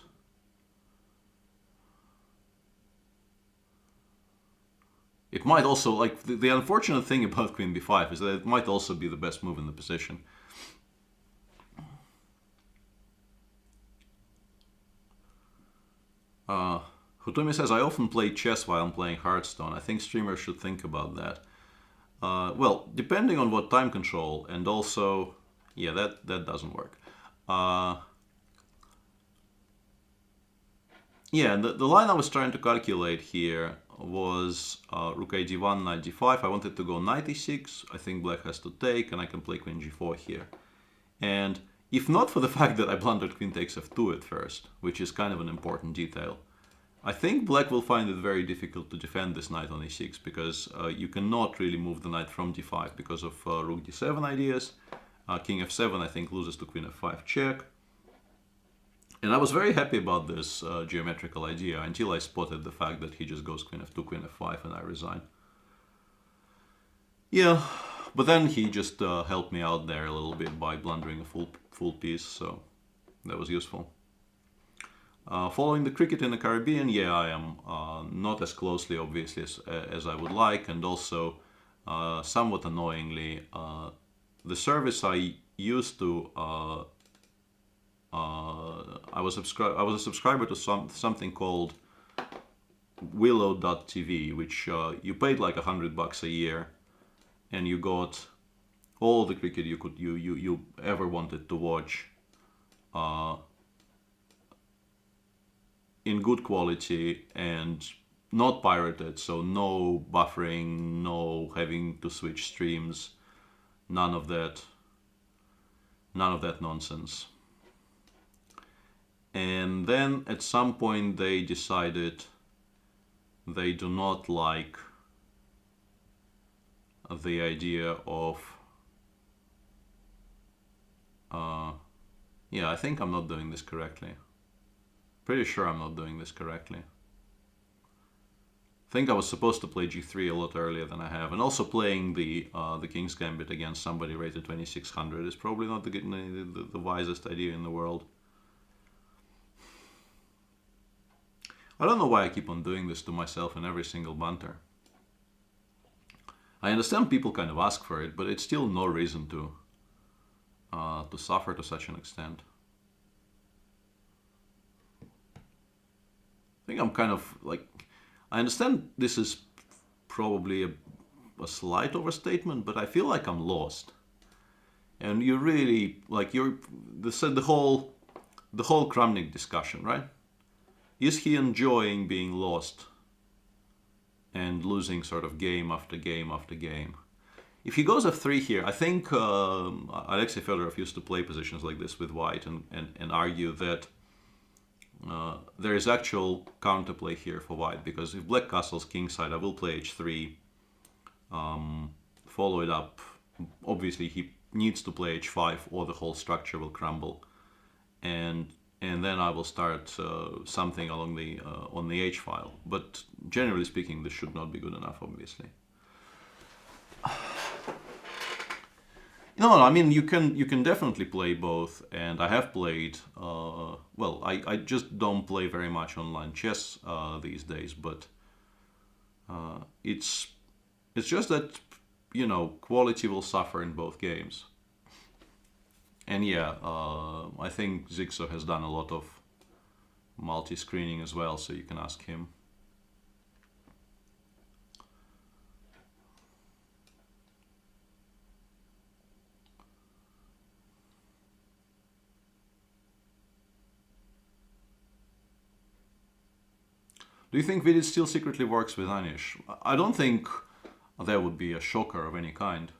it might also, like, the unfortunate thing about queen b5 is that it might also be the best move in the position. Hutumi says, I often play chess while I'm playing Hearthstone. I think streamers should think about that. Well, depending on what time control, and also, yeah, that doesn't work. Yeah, the line I was trying to calculate here was rook a d1, knight d5. I wanted to go knight e6. I think black has to take, and I can play queen g4 here. And if not for the fact that I blundered queen takes f2 at first, which is kind of an important detail, I think black will find it very difficult to defend this knight on e6, because you cannot really move the knight from d5 because of rook d7 ideas. King f7, I think, loses to queen f5 check. And I was very happy about this geometrical idea until I spotted the fact that he just goes queen f2, queen f5, and I resign. Yeah, but then he just helped me out there a little bit by blundering a full piece, so that was useful. Following the cricket in the Caribbean, yeah, I am not as closely, obviously, as I would like, and also somewhat annoyingly, the service I used to, I was a subscriber to something called Willow.tv, which you paid like $100 a year, and you got all the cricket you ever wanted to watch. In good quality and not pirated, so no buffering, no having to switch streams, none of that nonsense. And then at some point they decided they do not like the idea of yeah, I think I'm not doing this correctly. Pretty sure I'm not doing this correctly. I think I was supposed to play g3 a lot earlier than I have, and also playing the King's Gambit against somebody rated 2600 is probably not the wisest idea in the world. I don't know why I keep on doing this to myself in every single banter. I understand people kind of ask for it, but it's still no reason to suffer to such an extent. I think I'm kind of like, I understand this is probably a slight overstatement, but I feel like I'm lost. And you really, like, the whole Kramnik discussion, right? Is he enjoying being lost and losing sort of game after game after game? If he goes f3 here, I think Alexei Fedorov used to play positions like this with white and argue that there is actual counterplay here for white, because if black castles kingside, I will play h3, follow it up. Obviously he needs to play h5 or the whole structure will crumble, and then I will start something along the on the h file. But generally speaking, this should not be good enough, obviously. No, I mean, you can definitely play both, and I have played, well, I just don't play very much online chess these days, but it's just that, you know, quality will suffer in both games. And yeah, I think Zixo has done a lot of multi-screening as well, so you can ask him. Do you think Vidit still secretly works with Anish? I don't think there would be a shocker of any kind.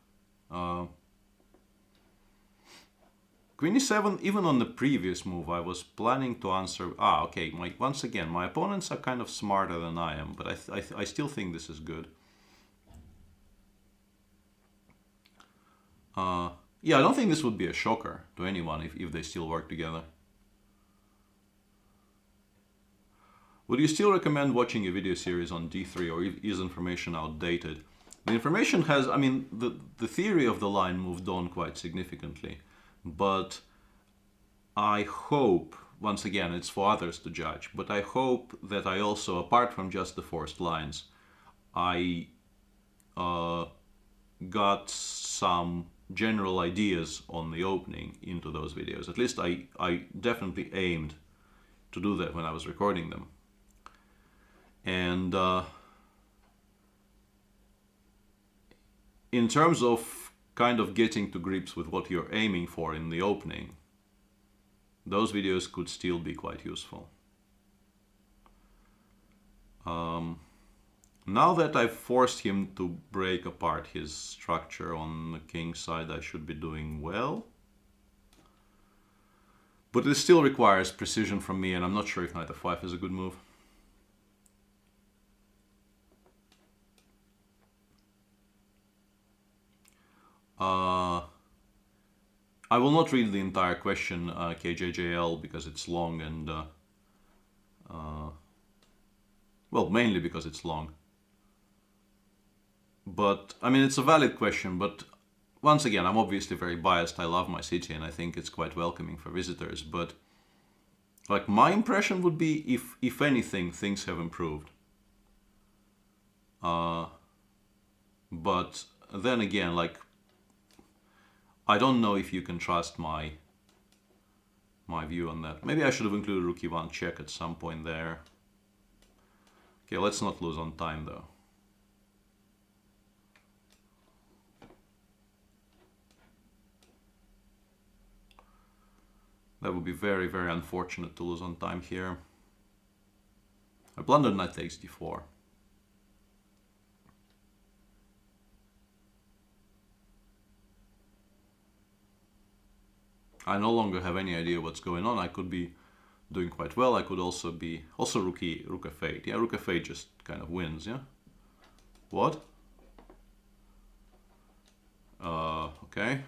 Queen e7, even on the previous move, I was planning to answer... okay, once again, my opponents are kind of smarter than I am, but I still think this is good. Yeah, I don't think this would be a shocker to anyone if they still work together. Would you still recommend watching a video series on d3, or is information outdated? The information has, I mean, the theory of the line moved on quite significantly, but I hope, once again, it's for others to judge, but I hope that I also, apart from just the forced lines, I got some general ideas on the opening into those videos. At least I definitely aimed to do that when I was recording them. And in terms of kind of getting to grips with what you're aiming for in the opening, those videos could still be quite useful. Now that I've forced him to break apart his structure on the king side, I should be doing well. But it still requires precision from me, and I'm not sure if knight f5 is a good move. I will not read the entire question, KJJL, because it's long and... well, mainly because it's long. But, I mean, it's a valid question, but once again, I'm obviously very biased. I love my city and I think it's quite welcoming for visitors. But, like, my impression would be, if anything, things have improved. But then again, like, I don't know if you can trust my view on that. Maybe I should have included rook e1 check at some point there. Okay, let's not lose on time though. That would be very, very unfortunate to lose on time here. I blundered knight takes d4. I no longer have any idea what's going on. I could be doing quite well. I could also be... Also rook f8. Yeah, rook f8 just kind of wins, yeah? What? Okay.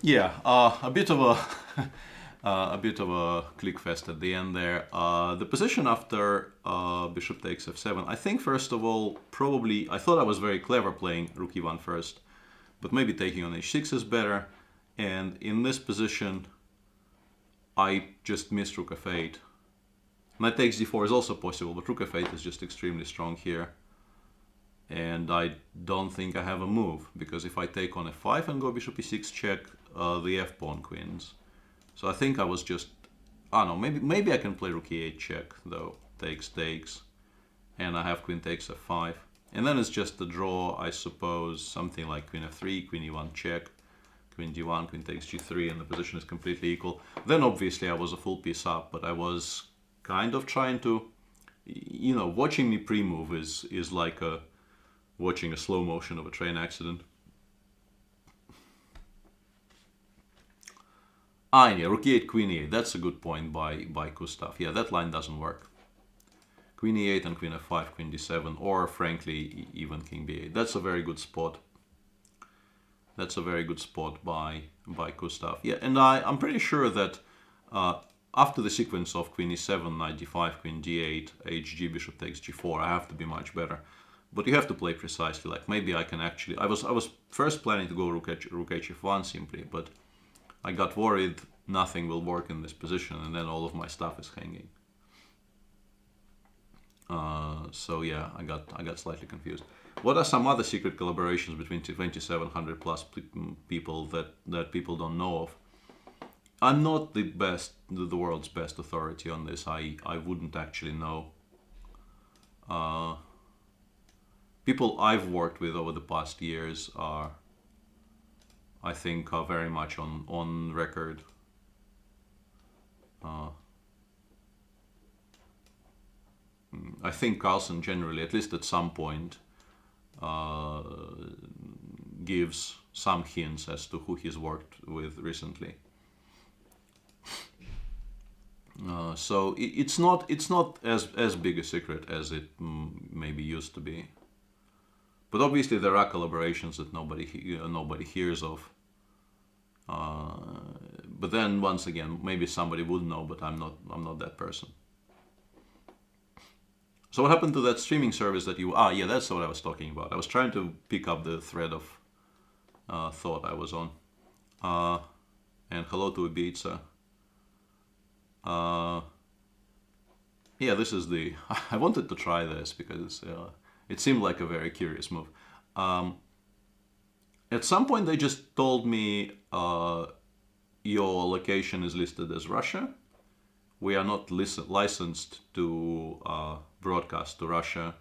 Yeah, a bit of a a bit of a click fest at the end there. The position after bishop takes f7. I think first of all, probably I thought I was very clever playing rook e1 first, but maybe taking on h6 is better. And in this position, I just missed rook f8. Knight takes d4 is also possible, but rook f8 is just extremely strong here. And I don't think I have a move, because if I take on f5 and go bishop e6 check, the f-pawn queens. So I think I was just... I don't know, maybe I can play rook e8 check, though. Takes, and I have queen takes f5. And then it's just a draw, I suppose, something like queen f3, queen e1 check, queen d1, queen takes g3, and the position is completely equal. Then obviously I was a full piece up, but I was kind of trying to... You know, watching me pre-move is like watching a slow motion of a train accident. Ah, yeah, rook e8, queen e8. That's a good point by Gustav. Yeah, that line doesn't work. Queen e8 and queen f5, queen d7, or frankly, even king b8. That's a very good spot. That's a very good spot by Gustav. Yeah, and I'm pretty sure that after the sequence of queen e7, knight d5, queen d8, hg, bishop takes g4, I have to be much better. But you have to play precisely. Like maybe I can actually... I was first planning to go rook hf1 simply, but I got worried nothing will work in this position, and then all of my stuff is hanging. So yeah, I got slightly confused. What are some other secret collaborations between 2,700 plus people that people don't know of? I'm not the world's best authority on this. I wouldn't actually know. People I've worked with over the past years are, I think, are very much on record. I think Carlsen generally, at least at some point, gives some hints as to who he's worked with recently. So it's not as big a secret as it maybe used to be. But obviously there are collaborations that nobody hears of. But then once again, maybe somebody would know, but I'm not that person. So what happened to that streaming service that you? Ah, yeah, that's what I was talking about. I was trying to pick up the thread of thought I was on. Uh, and hello to Ibiza. Uh, yeah, this is the. I wanted to try this because it seemed like a very curious move. Um, at some point, they just told me your location is listed as Russia. We are not licensed to broadcast to Russia.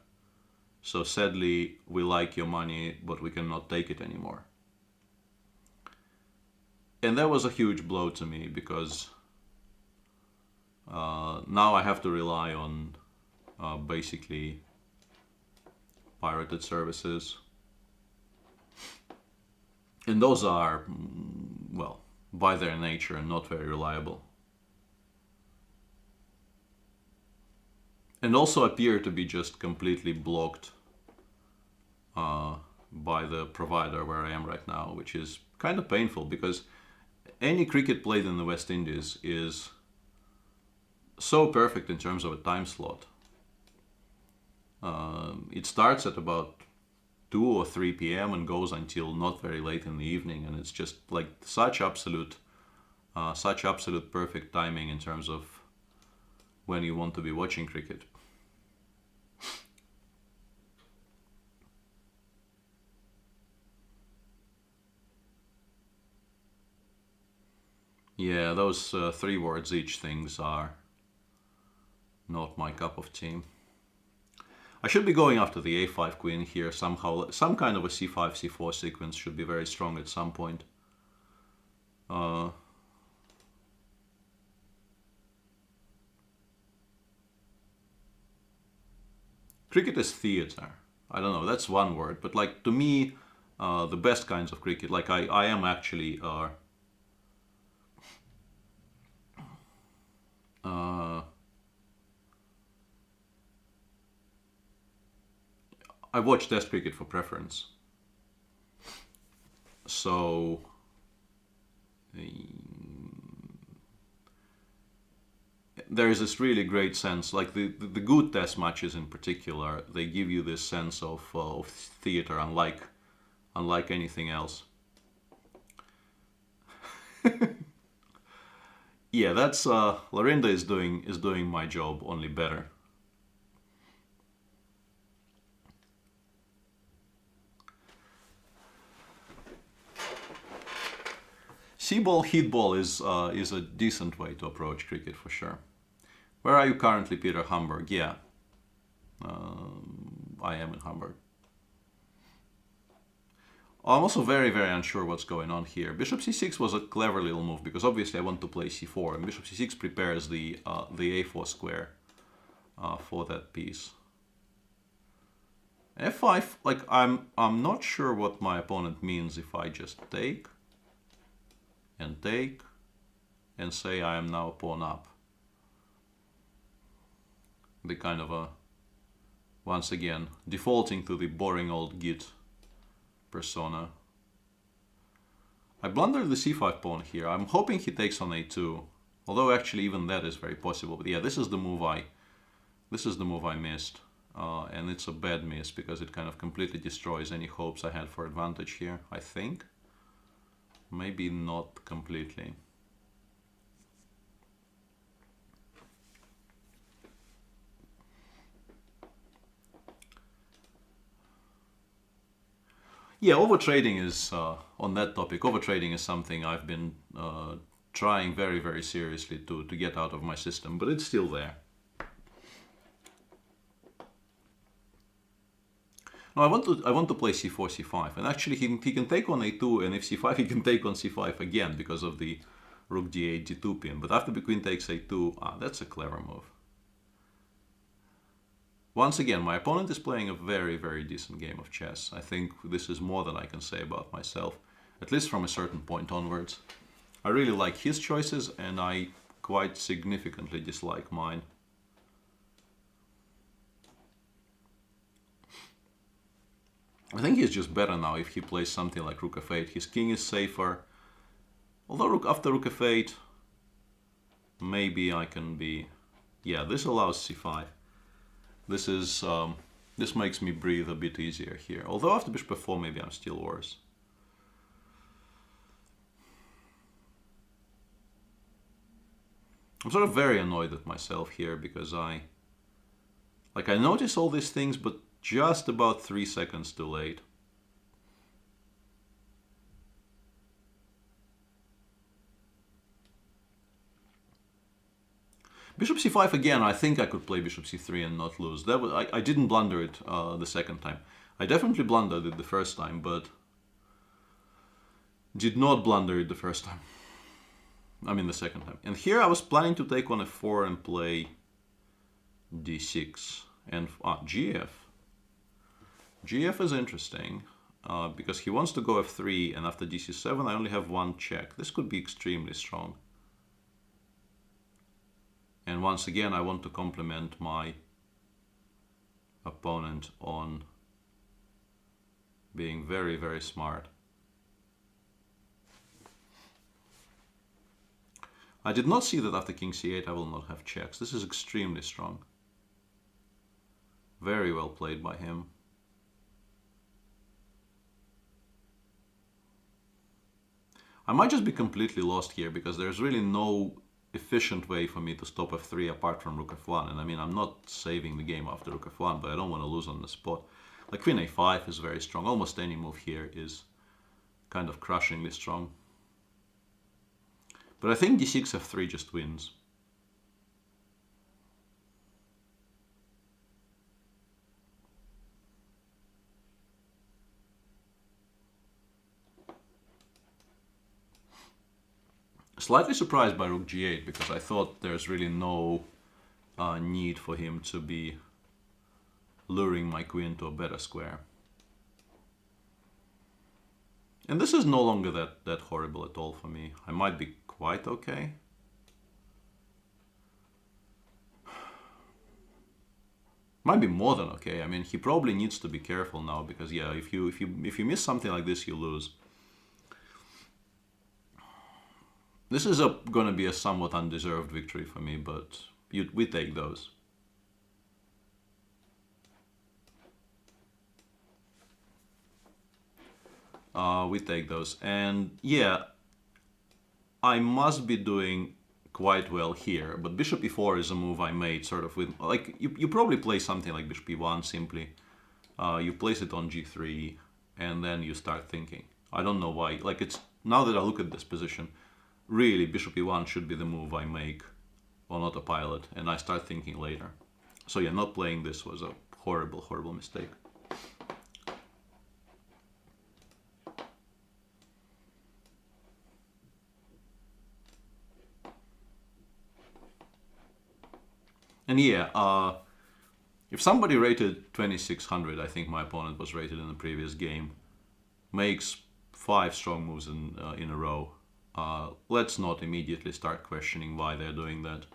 So sadly, we like your money, but we cannot take it anymore. And that was a huge blow to me because now I have to rely on basically pirated services. And those are, well, by their nature, not very reliable. And also appear to be just completely blocked by the provider where I am right now, which is kind of painful because any cricket played in the West Indies is so perfect in terms of a time slot. It starts at about 2 or 3 p.m. and goes until not very late in the evening, and it's just like such absolute perfect timing in terms of when you want to be watching cricket. Yeah, those 3 words each things are not my cup of tea. I should be going after the a5 queen here somehow. Some kind of a c5, c4 sequence should be very strong at some point. Cricket is theater. I don't know, that's one word, but like to me, the best kinds of cricket, like I am actually I watch Test cricket for preference. So there is this really great sense, like the good Test matches in particular, they give you this sense of theater, unlike anything else. Yeah, that's Lorinda is doing my job only better. See ball, hit ball is a decent way to approach cricket for sure. Where are you currently, Peter? Hamburg? Yeah, I am in Hamburg. I'm also very, very unsure what's going on here. Bishop c6 was a clever little move because obviously I want to play c4, and bishop c6 prepares the a4 square for that piece. f5, like I'm not sure what my opponent means if I just take and say I am now pawn up. The kind of a, once again, defaulting to the boring old git persona. I blundered the c5 pawn here. I'm hoping he takes on a2, although actually even that is very possible. But yeah, this is the move I missed, and it's a bad miss because it kind of completely destroys any hopes I had for advantage here. I think, maybe not completely. Yeah, overtrading is, on that topic, overtrading is something I've been trying very, very seriously to get out of my system, but it's still there. No, I want to play c4, c5, and actually he can take on a2, and if c5 he can take on c5 again because of the rook d8, d2 pin, but after the queen takes a2, that's a clever move. Once again, my opponent is playing a very, very decent game of chess. I think this is more than I can say about myself, at least from a certain point onwards. I really like his choices, and I quite significantly dislike mine. I think he's just better now if he plays something like rook f8. His king is safer. Although after rook f8, maybe I can be... Yeah, this allows c5. This is... this makes me breathe a bit easier here. Although after bishop f4, maybe I'm still worse. I'm sort of very annoyed at myself here because I notice all these things, but just about 3 seconds too late. Bishop c5 again, I think I could play bishop c3 and not lose. That was, I didn't blunder it the second time. I definitely blundered it the first time, but did not blunder it the first time. I mean the second time. And here I was planning to take on f4 and play d6 and gf. Gf is interesting because he wants to go f3, and after dc7 I only have one check. This could be extremely strong. And once again, I want to compliment my opponent on being very, very smart. I did not see that after king c8 I will not have checks. This is extremely strong. Very well played by him. I might just be completely lost here because there's really no efficient way for me to stop f3 apart from rook f1. And I mean, I'm not saving the game after rook f1, but I don't want to lose on the spot. Like queen a5 is very strong. Almost any move here is kind of crushingly strong. But I think d6 f3 just wins. Slightly surprised by rook g8 because I thought there's really no need for him to be luring my queen to a better square. And this is no longer that horrible at all for me. I might be quite okay. Might be more than okay. I mean, he probably needs to be careful now because yeah, if you miss something like this, you lose. This is going to be a somewhat undeserved victory for me, but we take those. We take those. And yeah, I must be doing quite well here, but bishop e4 is a move I made sort of with, like, you probably play something like bishop e1 simply. You place it on g3, and then you start thinking. I don't know why. Like, it's, now that I look at this position, really, bishop e1 should be the move I make on autopilot, and I start thinking later. So yeah, not playing this was a horrible, horrible mistake. And yeah, if somebody rated 2600, I think my opponent was rated in the previous game, makes 5 strong moves in a row, let's not immediately start questioning why they're doing that.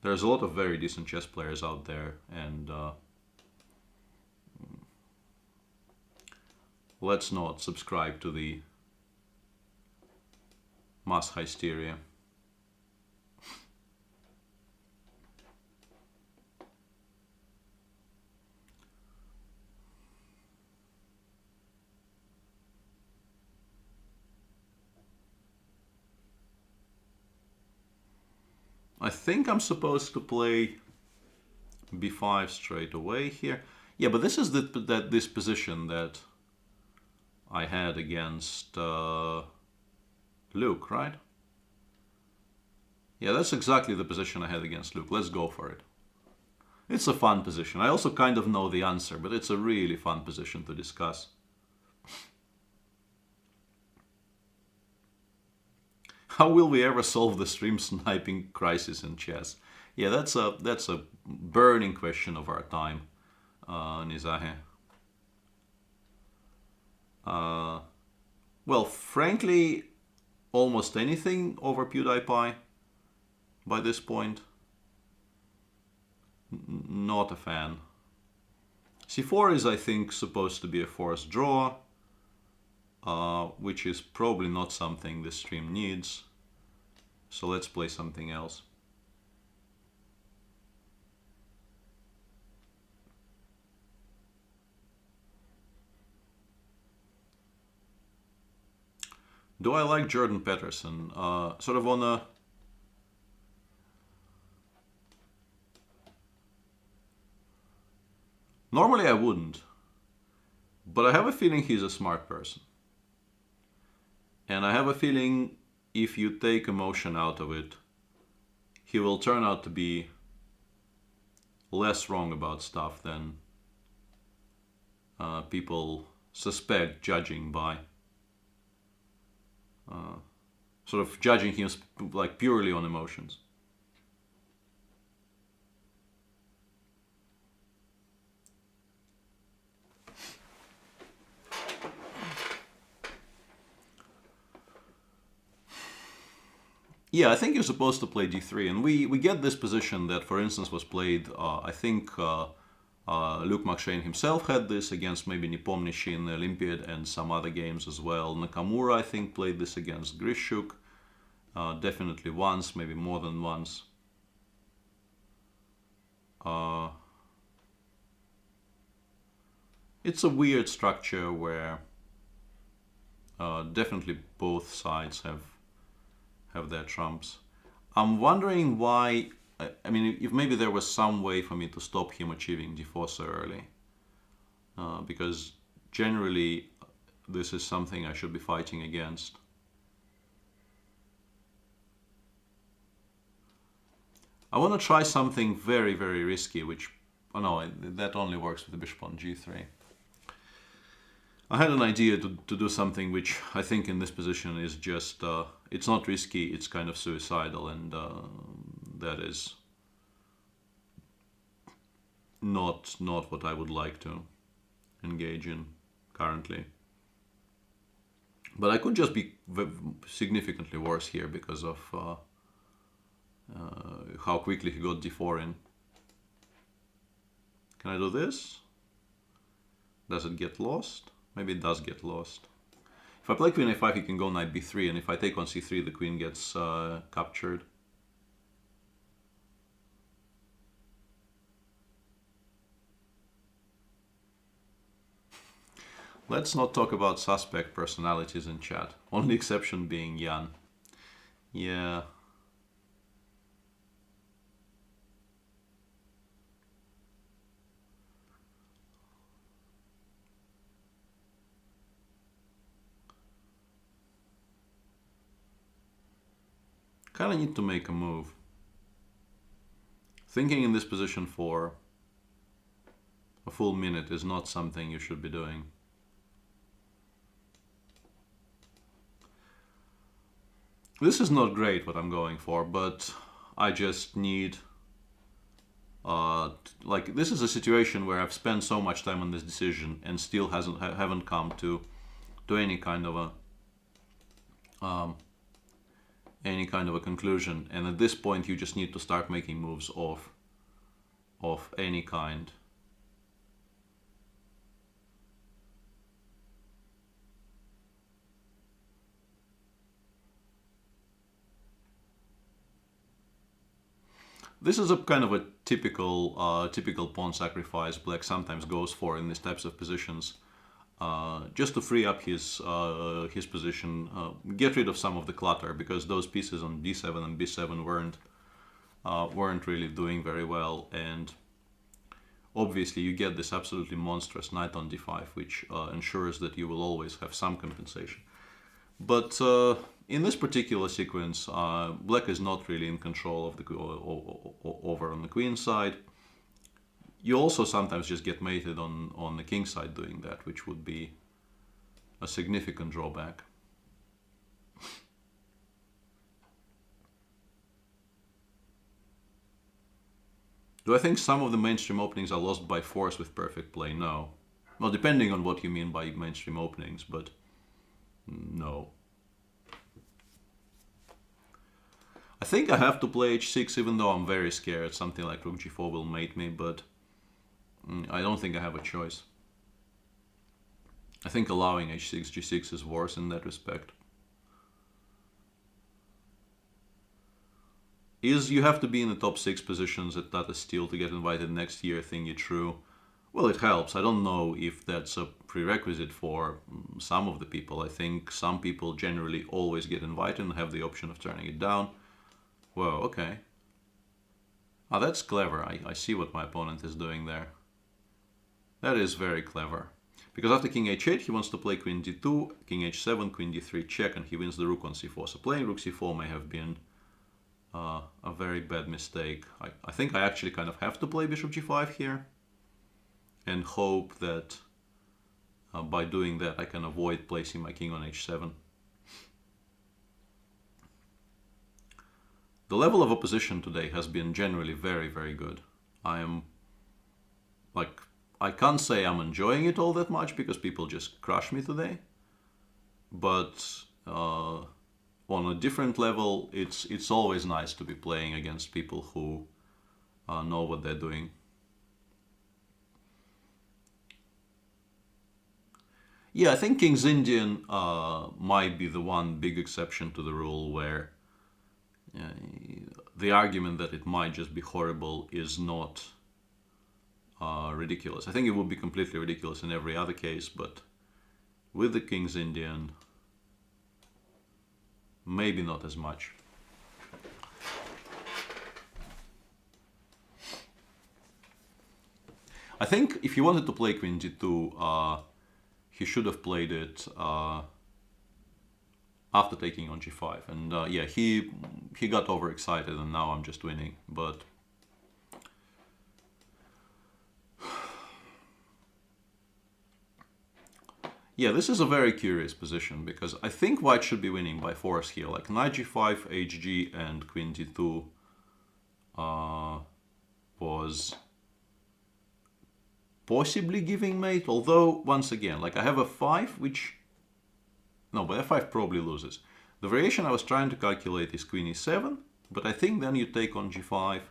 There's a lot of very decent chess players out there, and let's not subscribe to the mass hysteria. I think I'm supposed to play b5 straight away here. Yeah, but this is this position that I had against Luke, right? Yeah, that's exactly the position I had against Luke. Let's go for it. It's a fun position. I also kind of know the answer, but it's a really fun position to discuss. How will we ever solve the stream sniping crisis in chess? Yeah, that's a burning question of our time, Nizahe. Well, frankly, almost anything over PewDiePie. by this point. Not a fan. c4 is, I think, supposed to be a forced draw, which is probably not something this stream needs. So let's play something else. Do I like Jordan Peterson? Sort of on a... Normally I wouldn't, but I have a feeling he's a smart person. And I have a feeling if you take emotion out of it, he will turn out to be less wrong about stuff than people suspect, judging by sort of judging him like purely on emotions. Yeah, I think you're supposed to play d3, and we get this position that, for instance, was played, I think Luke McShane himself had this against maybe Nepomniachtchi in the Olympiad and some other games as well. Nakamura, I think, played this against Grishuk, definitely once, maybe more than once. It's a weird structure where definitely both sides have their trumps. I'm wondering why. I mean, if maybe there was some way for me to stop him achieving d4 so early, because generally this is something I should be fighting against. I want to try something very, very risky, which, oh no, that only works with the bishop on g3. I had an idea to do something which I think in this position is just, it's not risky, it's kind of suicidal, and that is not what I would like to engage in currently. But I could just be significantly worse here because of how quickly he got d4 in. Can I do this? Does it get lost? Maybe it does get lost. If I play queen a5, he can go knight b3, and if I take on c3, the queen gets captured. Let's not talk about suspect personalities in chat. Only exception being Jan. Yeah. Kind of need to make a move. Thinking in this position for a full minute is not something you should be doing. This is not great what I'm going for, but I just need... like, this is a situation where I've spent so much time on this decision and still haven't come to any kind of a conclusion. And at this point, you just need to start making moves of any kind. This is a kind of a typical pawn sacrifice Black sometimes goes for in these types of positions, just to free up his position, get rid of some of the clutter, because those pieces on d7 and b7 weren't really doing very well, and obviously you get this absolutely monstrous knight on d5, which ensures that you will always have some compensation. But in this particular sequence, Black is not really in control of the over on the queen side. You also sometimes just get mated on the king side doing that, which would be a significant drawback. Do I think some of the mainstream openings are lost by force with perfect play? No. Well, depending on what you mean by mainstream openings, but no. I think I have to play h6, even though I'm very scared something like rook g4 will mate me, but I don't think I have a choice. I think allowing h6, g6 is worse in that respect. Is you have to be in the top 6 positions at Tata Steel to get invited next year thingy true? Well, it helps. I don't know if that's a prerequisite for some of the people. I think some people generally always get invited and have the option of turning it down. Whoa, okay. Ah, that's clever. I see what my opponent is doing there. That is very clever. Because after king h8, he wants to play queen d2, king h7, queen d3 check, and he wins the rook on c4. So playing rook c4 may have been a very bad mistake. I think I actually kind of have to play bishop g5 here and hope that by doing that I can avoid placing my king on h7. The level of opposition today has been generally very, very good. I can't say I'm enjoying it all that much because people just crush me today, but on a different level, it's always nice to be playing against people who know what they're doing. Yeah, I think King's Indian might be the one big exception to the rule where the argument that it might just be horrible is not ridiculous. I think it would be completely ridiculous in every other case, but with the King's Indian, maybe not as much. I think if he wanted to play queen g2, he should have played it after taking on g5. And yeah, he got overexcited and now I'm just winning. But yeah, this is a very curious position because I think white should be winning by force here. Like knight g5, hg, and queen d2 was possibly giving mate. Although, once again, like I have f5, which... No, but f5 probably loses. The variation I was trying to calculate is queen e7, but I think then you take on g5.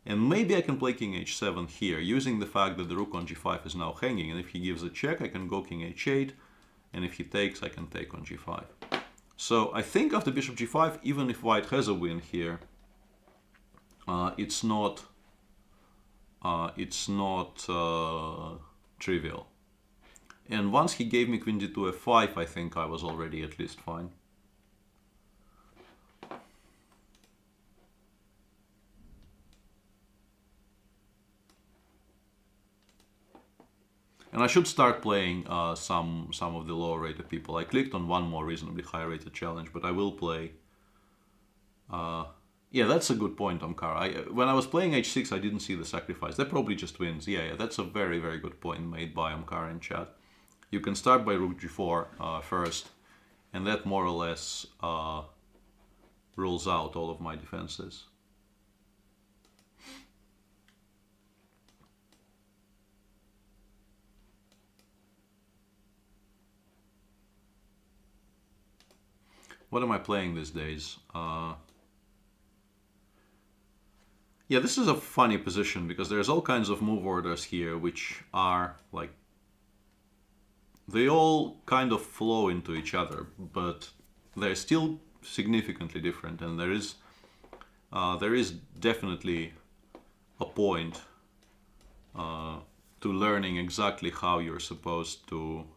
And maybe I can play king h7 here, using the fact that the rook on g5 is now hanging. And if he gives a check, I can go king h8. And if he takes, I can take on g5. So I think after bishop g5, even if white has a win here, it's not trivial. And once he gave me queen d2 f5, I think I was already at least fine. And I should start playing some of the lower rated people. I clicked on one more reasonably high rated challenge, but I will play. Yeah, that's a good point, Omkar. When I was playing h6, I didn't see the sacrifice. That probably just wins. Yeah, that's a very, very good point made by Omkar in chat. You can start by rook g4 first, and that more or less rules out all of my defenses. What am I playing these days? Yeah, this is a funny position because there's all kinds of move orders here which are like, they all kind of flow into each other, but they're still significantly different, and there is definitely a point to learning exactly how you're supposed to.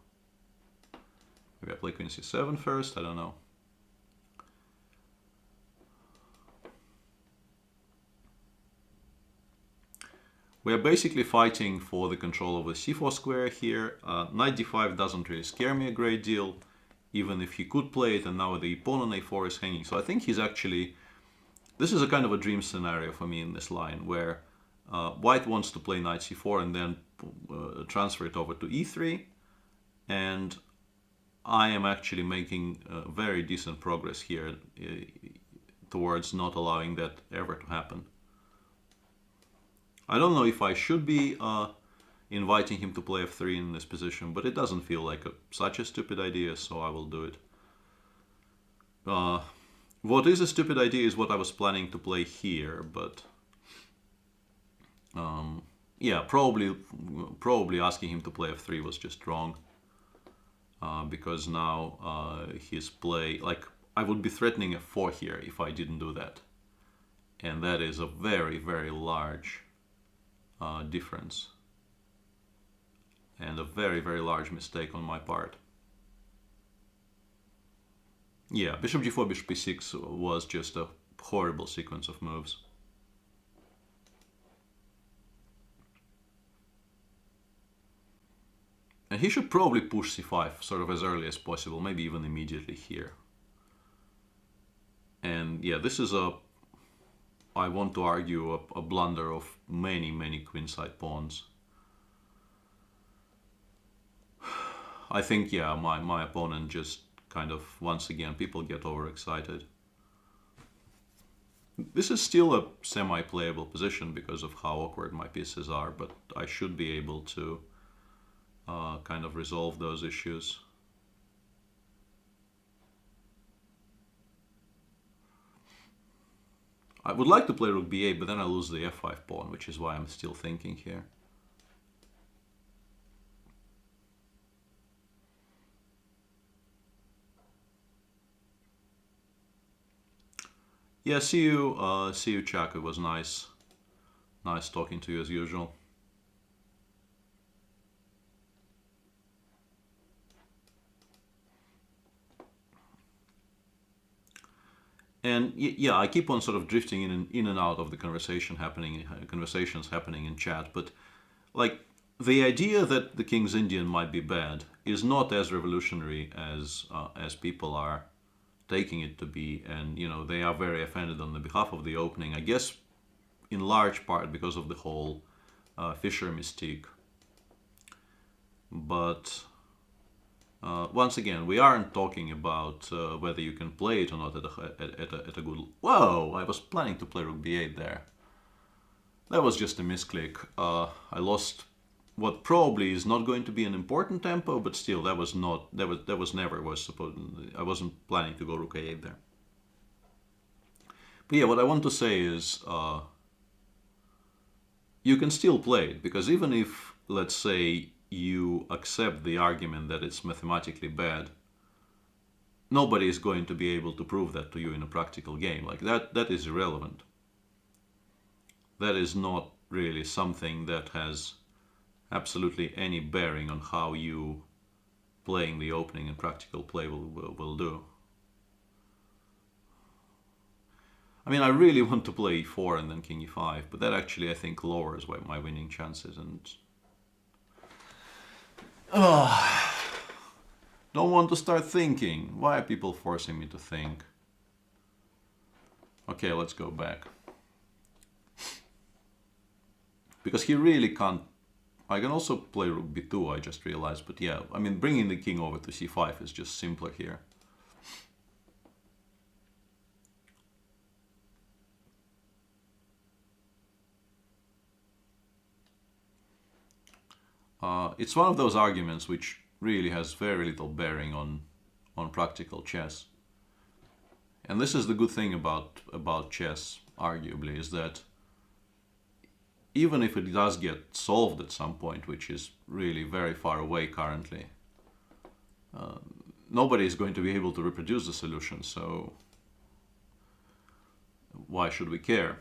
Maybe I play queen c7 first, I don't know. We are basically fighting for the control of the c4 square here. Knight d5 doesn't really scare me a great deal, even if he could play it, and now the pawn on a4 is hanging. So I think he's actually... This is a kind of a dream scenario for me in this line, where white wants to play knight c4 and then transfer it over to e3, and I am actually making very decent progress here towards not allowing that ever to happen. I don't know if I should be inviting him to play f3 in this position, but it doesn't feel like such a stupid idea, so I will do it. What is a stupid idea is what I was planning to play here, but yeah, probably asking him to play f3 was just wrong, because now his play, like, I would be threatening f4 here if I didn't do that, and that is a very, very large difference and a very, very large mistake on my part. Yeah, bishop g4, bishop e6 was just a horrible sequence of moves. And he should probably push c5 sort of as early as possible, maybe even immediately here. And yeah, this is I want to argue, a blunder of many, many queenside pawns. I think, yeah, my opponent just kind of, once again, people get overexcited. This is still a semi-playable position because of how awkward my pieces are, but I should be able to kind of resolve those issues. I would like to play rook b8, but then I lose the f5 pawn, which is why I'm still thinking here. Yeah, see you, Chuck. It was nice talking to you as usual. And yeah, I keep on sort of drifting in and out of the conversations happening in chat, but like, the idea that the King's Indian might be bad is not as revolutionary as people are taking it to be, and you know, they are very offended on the behalf of the opening, I guess in large part because of the whole Fischer mystique. But once again, we aren't talking about whether you can play it or not at a good... Whoa! I was planning to play rook b8 there. That was just a misclick. I lost what probably is not going to be an important tempo, but still, that was never supposed... I wasn't planning to go rook a8 there. But yeah, what I want to say is you can still play it, because even if, let's say, you accept the argument that it's mathematically bad, nobody is going to be able to prove that to you in a practical game. Like, that is irrelevant. That is not really something that has absolutely any bearing on how you playing the opening in practical play will do. I mean, I really want to play e4 and then king e5, but that actually, I think, lowers my winning chances, and don't want to start thinking. Why are people forcing me to think? Okay, let's go back. Because he really can't... I can also play rook b2, I just realized, but yeah, I mean, bringing the king over to c5 is just simpler here. It's one of those arguments which really has very little bearing on practical chess. And this is the good thing about chess, arguably, is that even if it does get solved at some point, which is really very far away currently, nobody is going to be able to reproduce the solution, so why should we care?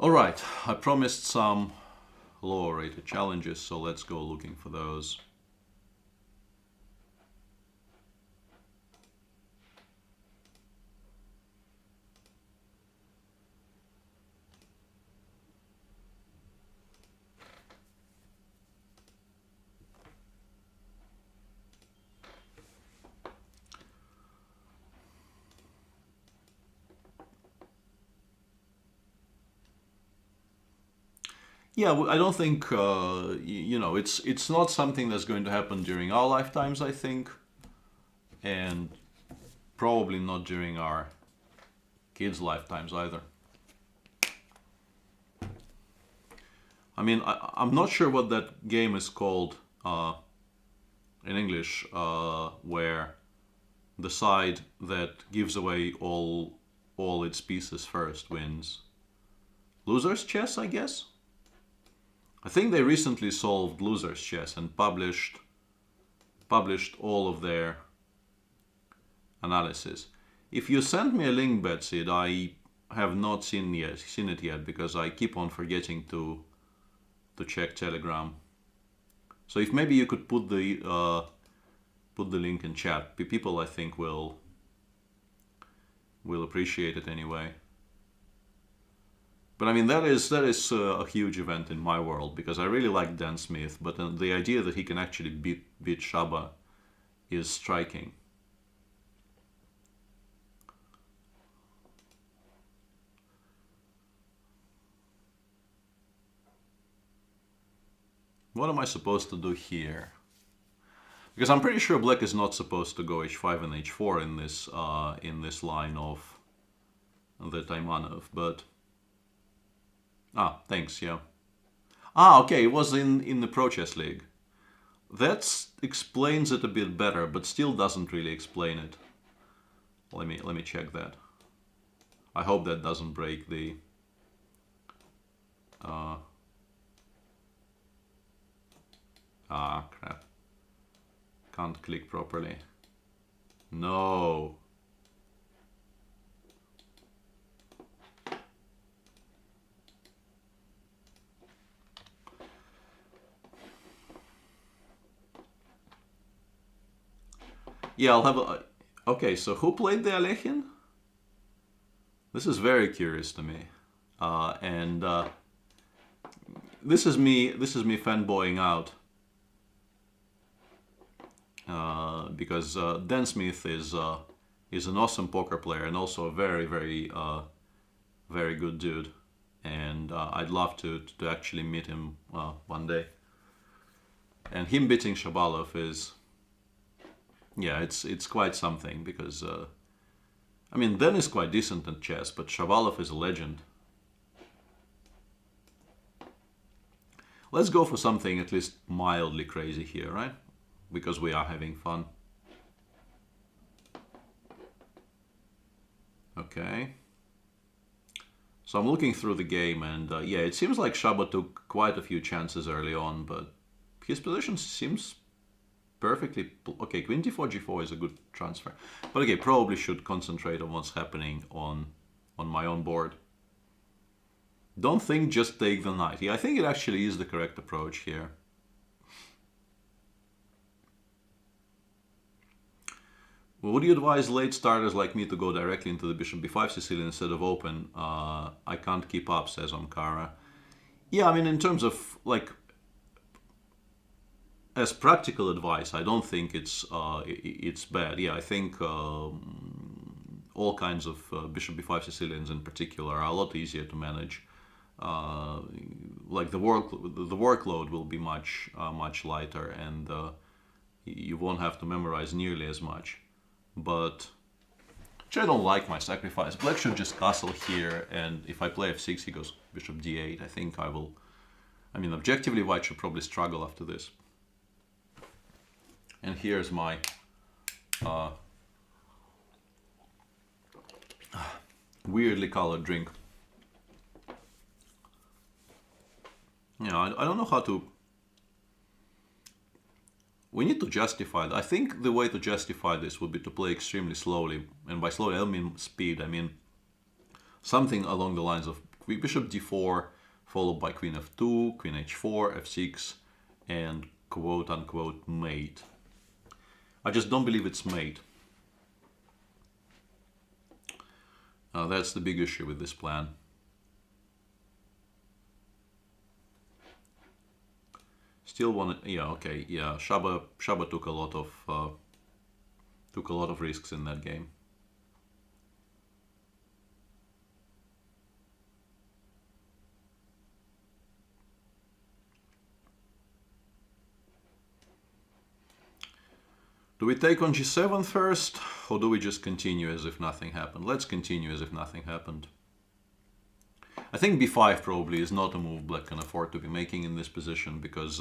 Alright, I promised some lower rated challenges, so let's go looking for those. Yeah, I don't think, you know, it's not something that's going to happen during our lifetimes, I think, and probably not during our kids' lifetimes either. I mean, I'm not sure what that game is called in English, where the side that gives away all its pieces first wins. Loser's chess, I guess? I think they recently solved Loser's chess and published all of their analysis. If you send me a link, Betsy, I have not seen it yet because I keep on forgetting to check Telegram. So if maybe you could put the link in chat, people I think will appreciate it anyway. But I mean that is a huge event in my world because I really like Dan Smith, but the idea that he can actually beat Shaba is striking. What am I supposed to do here? Because I'm pretty sure black is not supposed to go h5 and h4 in this line of the Taimanov, but thanks, yeah. Okay, it was in the Pro Chess League. That explains it a bit better, but still doesn't really explain it. Let me check that. I hope that doesn't break the crap. Can't click properly. No. Yeah, I'll have a... Okay, so who played the Alekhine? This is very curious to me. And this is me fanboying out. Because Dan Smith is an awesome poker player and also a very, very, very good dude. And I'd love to actually meet him one day. And him beating Shabalov is... Yeah, it's quite something because... I mean, Dan is quite decent at chess, but Shabalov is a legend. Let's go for something at least mildly crazy here, right? Because we are having fun. Okay. So I'm looking through the game and yeah, it seems like Shaba took quite a few chances early on, but his position seems perfectly... Okay, Queen d4, g4 is a good transfer. But okay, probably should concentrate on what's happening on my own board. Don't think just take the knight. Yeah, I think it actually is the correct approach here. Well, would you advise late starters like me to go directly into the bishop b5 Sicilian instead of open? I can't keep up, says Omkara. Yeah, I mean, in terms of, like, as practical advice, I don't think it's bad. Yeah, I think all kinds of bishop b5 Sicilians in particular are a lot easier to manage. Like the workload will be much lighter, and you won't have to memorize nearly as much. But which I don't like my sacrifice. Black should just castle here, and if I play f6, he goes bishop d8. I think I will... I mean, objectively, white should probably struggle after this. And here's my weirdly colored drink. Yeah, I don't know how to... We need to justify that. I think the way to justify this would be to play extremely slowly. And by slowly, I don't mean speed. I mean something along the lines of bishop d4, followed by queen f2, queen h4, f6, and quote-unquote mate. I just don't believe it's mate. That's the big issue with this plan. Still want to... Yeah, okay, yeah. Shaba took a lot of risks in that game. Do we take on g7 first, or do we just continue as if nothing happened? Let's continue as if nothing happened. I think b5 probably is not a move black can afford to be making in this position, because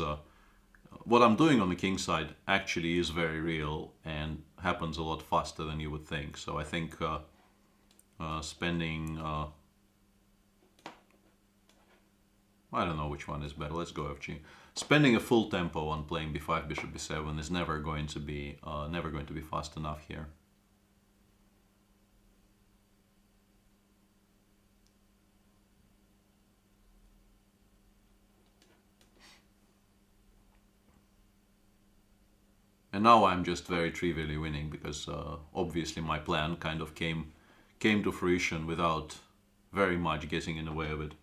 what I'm doing on the king side actually is very real and happens a lot faster than you would think. So I think spending... I don't know which one is better. Let's go FG. Spending a full tempo on playing b5, bishop b7 is never going to be fast enough here. And now I'm just very trivially winning, because obviously my plan kind of came to fruition without very much getting in the way of it.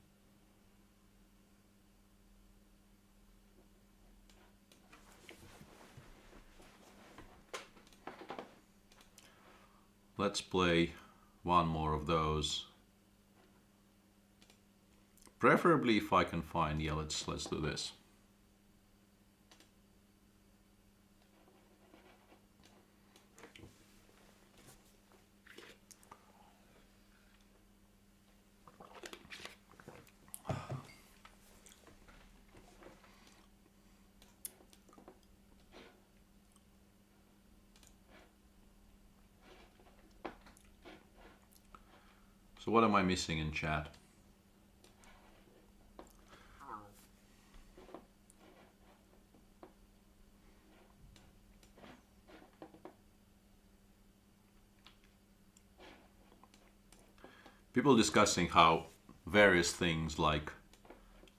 Let's play one more of those. Preferably if I can find, yeah, let's do this. So what am I missing in chat? People discussing how various things like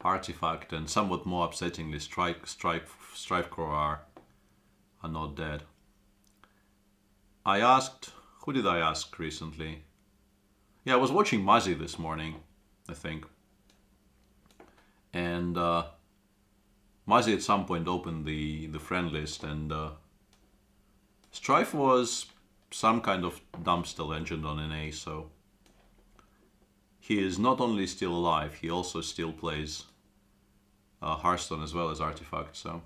Artifact and somewhat more upsettingly Strife Core are not dead. I asked, who did I ask recently? Yeah, I was watching Muzzy this morning, I think. And Muzzy at some point opened the friend list, and Strife was some kind of dumpster legend on NA, so he is not only still alive, he also still plays Hearthstone as well as Artifact, so...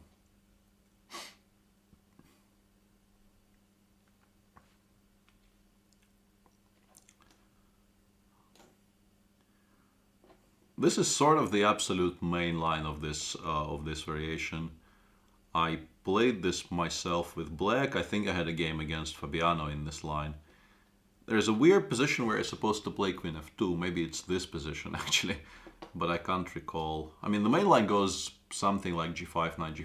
This is sort of the absolute main line of this variation. I played this myself with black. I think I had a game against Fabiano in this line. There's a weird position where you're supposed to play Queen f2. Maybe it's this position actually, but I can't recall. I mean, the main line goes something like g5, knight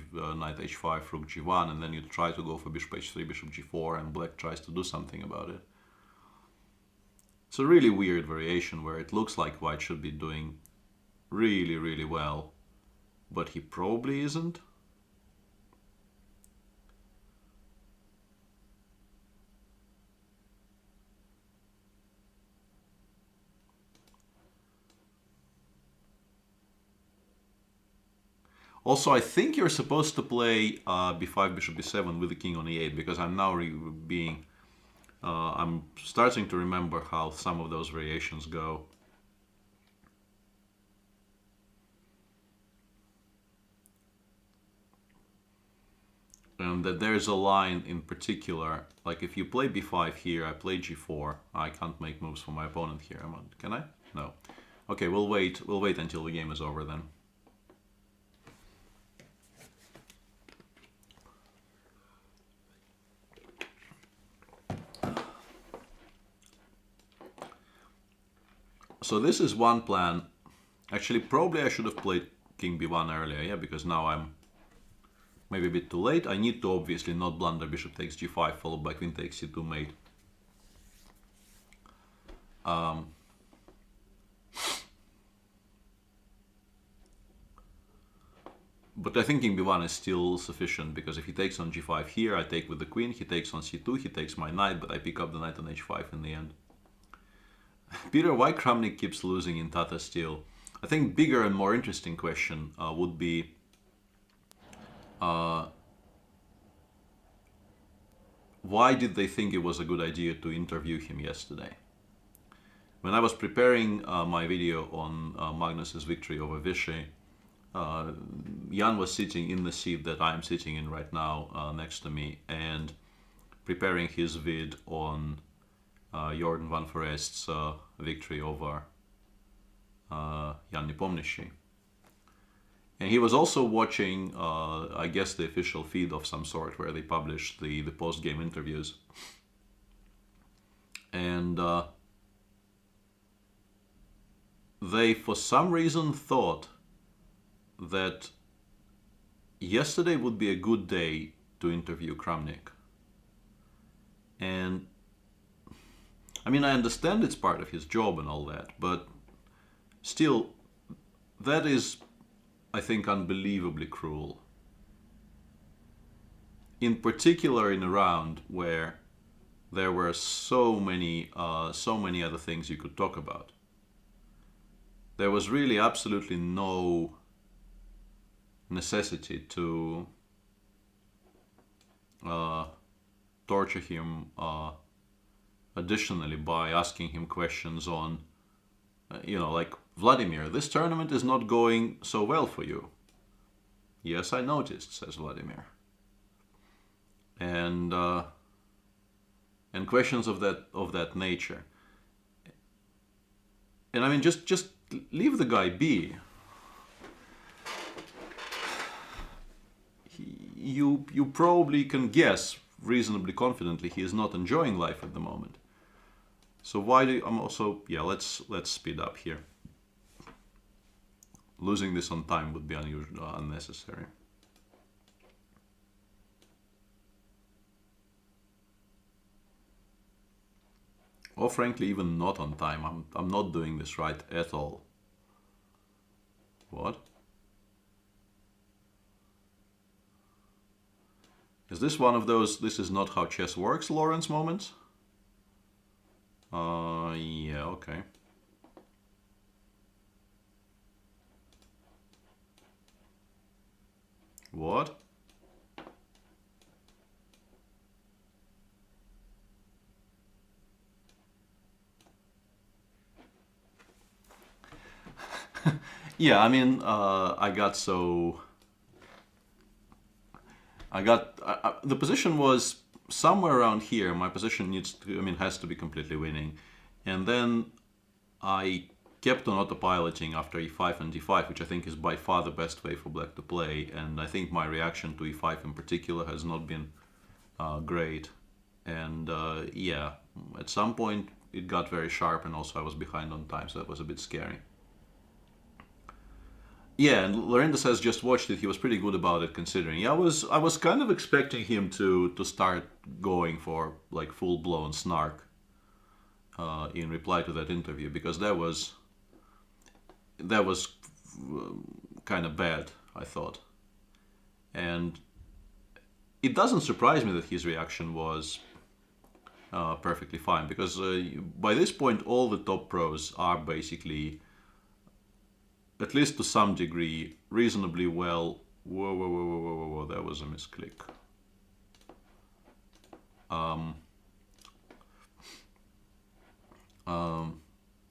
h5, rook g1, and then you try to go for bishop h3, bishop g4, and black tries to do something about it. It's a really weird variation where it looks like white should be doing really, really well, but he probably isn't. Also, I think you're supposed to play b5, bishop b7 with the king on e8, because I'm now I'm starting to remember how some of those variations go. And that there's a line in particular, like if you play b5 here, I play g4, I can't make moves for my opponent here. Can I? No. Okay, we'll wait until the game is over then. So this is one plan. Actually, probably I should have played king b1 earlier, yeah, because now I'm maybe a bit too late. I need to obviously not blunder bishop takes g5 followed by queen takes c2 mate. But I think king b1 is still sufficient, because if he takes on g5 here, I take with the queen, he takes on c2, he takes my knight, but I pick up the knight on h5 in the end. Peter, why Kramnik keeps losing in Tata Steel? I think bigger and more interesting question would be why did they think it was a good idea to interview him yesterday? When I was preparing my video on Magnus's victory over Vishy, Jan was sitting in the seat that I'm sitting in right now next to me and preparing his vid on Jordan van Forest's victory over Jan Nepomniachtchi. And he was also watching, I guess, the official feed of some sort where they published the post-game interviews. And they, for some reason, thought that yesterday would be a good day to interview Kramnik. And I mean, I understand it's part of his job and all that, but still, that is, I think, unbelievably cruel. In particular, in a round where there were so many other things you could talk about. There was really absolutely no necessity to torture him additionally by asking him questions on, like, Vladimir, this tournament is not going so well for you. Yes, I noticed, says Vladimir. And questions of that nature. And I mean, just leave the guy be. You probably can guess reasonably confidently he is not enjoying life at the moment. So why do I'm also let's speed up here. Losing this on time would be unnecessary. Or frankly, even not on time. I'm not doing this right at all. What? Is this one of those "this is not how chess works" Lawrence moments? Yeah, okay. What? Yeah, I mean, the position was somewhere around here. My position has to be completely winning. And then I kept on autopiloting after e5 and d5, which I think is by far the best way for black to play. And I think my reaction to e5 in particular has not been great. And at some point it got very sharp, and also I was behind on time, so that was a bit scary. Yeah, and Lorinda says just watched it. He was pretty good about it, considering. Yeah, I was kind of expecting him to start going for like full blown snark in reply to that interview, because that was kind of bad, I thought. And it doesn't surprise me that his reaction was perfectly fine, because by this point all the top pros are basically, at least to some degree, reasonably well. Whoa, that was a misclick.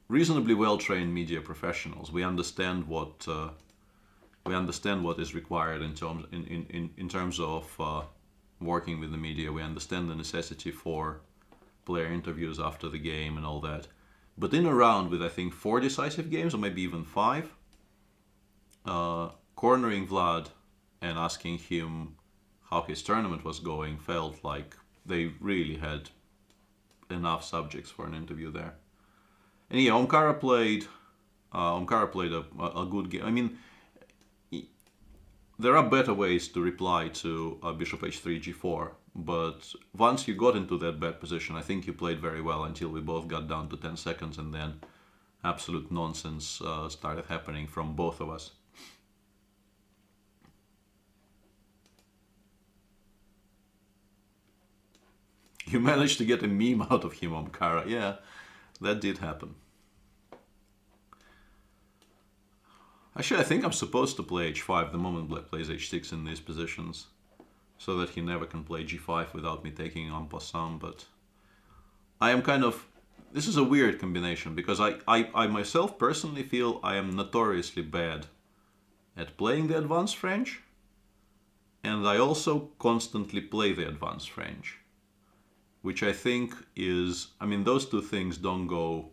Reasonably well-trained media professionals. We understand what is required in terms of working with the media. We understand the necessity for player interviews after the game and all that. But in a round with, I think, 4 decisive games, or maybe even 5, cornering Vlad and asking him how his tournament was going felt like they really had enough subjects for an interview there. And yeah, Omkara played a good game. I mean, there are better ways to reply to bishop h3 g4, but once you got into that bad position, I think you played very well until we both got down to 10 seconds, and then absolute nonsense started happening from both of us. You managed to get a meme out of him, Omkara. Yeah, that did happen. Actually, I think I'm supposed to play h5 the moment black plays h6 in these positions, so that he never can play g5 without me taking en passant, but I am kind of... This is a weird combination, because I myself personally feel I am notoriously bad at playing the advanced French, and I also constantly play the advanced French, which I think is... I mean, those two things don't go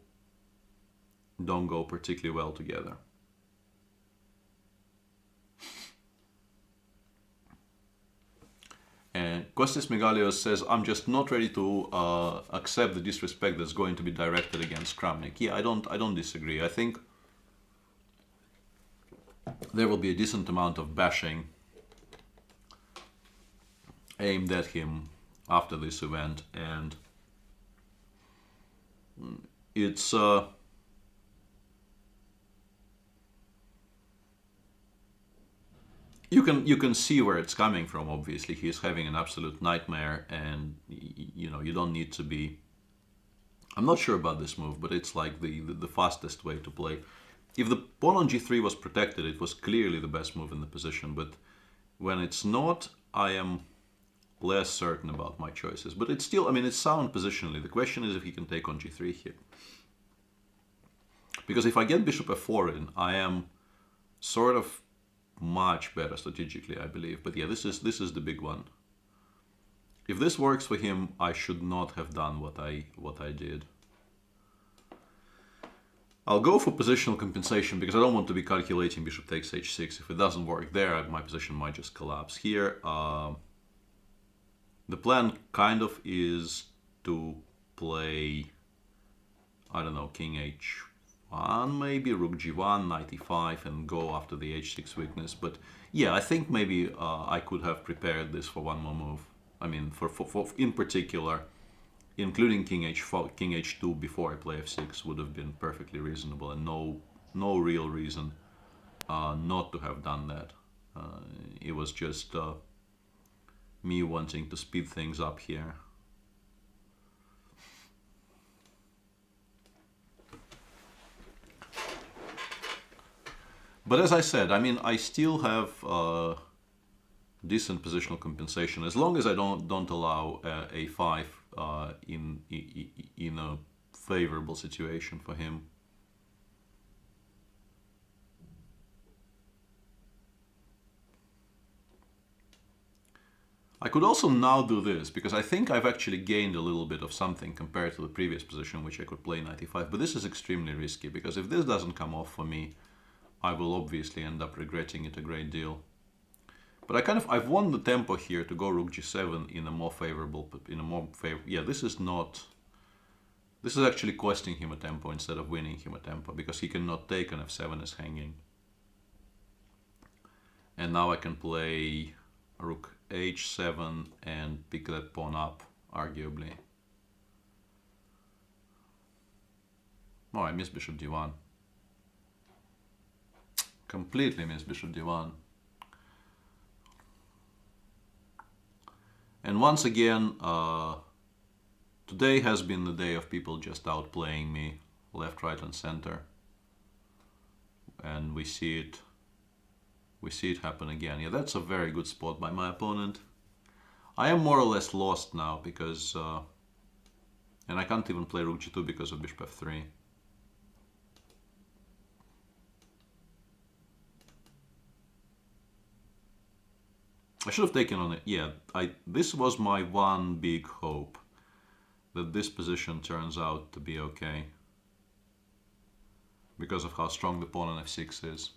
don't go particularly well together. And Kostis Megalios says, I'm just not ready to accept the disrespect that's going to be directed against Kramnik. Yeah, I don't disagree. I think there will be a decent amount of bashing aimed at him after this event, and it's you can see where it's coming from. Obviously, he's having an absolute nightmare, and you know, you don't need to be. I'm not sure about this move, but it's like the fastest way to play. If the pawn on g3 was protected, it was clearly the best move in the position. But when it's not, I am less certain about my choices. But it's still, I mean, it's sound positionally. The question is if he can take on g3 here. Because if I get bishop f4 in, I am sort of much better strategically, I believe. But yeah, this is the big one. If this works for him, I should not have done what I did. I'll go for positional compensation because I don't want to be calculating bishop takes h6. If it doesn't work there, my position might just collapse here. The plan kind of is to play, I don't know, king h1, maybe rook g1, knight e5, and go after the h6 weakness. But yeah, I think maybe I could have prepared this for one more move. I mean, for in particular, including king h2 before I play f6 would have been perfectly reasonable, and no real reason not to have done that. It was just me wanting to speed things up here. But as I said, I mean, I still have decent positional compensation as long as I don't allow a5 in a favorable situation for him. I could also now do this, because I think I've actually gained a little bit of something compared to the previous position, which I could play knight e5, but this is extremely risky, because if this doesn't come off for me, I will obviously end up regretting it a great deal. But I've won the tempo here to go rook g7 in a more favorable, yeah, this is actually costing him a tempo instead of winning him a tempo, because he cannot take an f7 as hanging. And now I can play rook h7 and pick that pawn up, arguably. Oh, I missed bishop d1. Completely missed bishop d1. And once again, today has been the day of people just outplaying me left, right, and center. And we see it happen again. Yeah, that's a very good spot by my opponent. I am more or less lost now because, and I can't even play rook g2 because of bishop f3. I should have taken on it. Yeah, this was my one big hope, that this position turns out to be okay because of how strong the pawn on f6 is.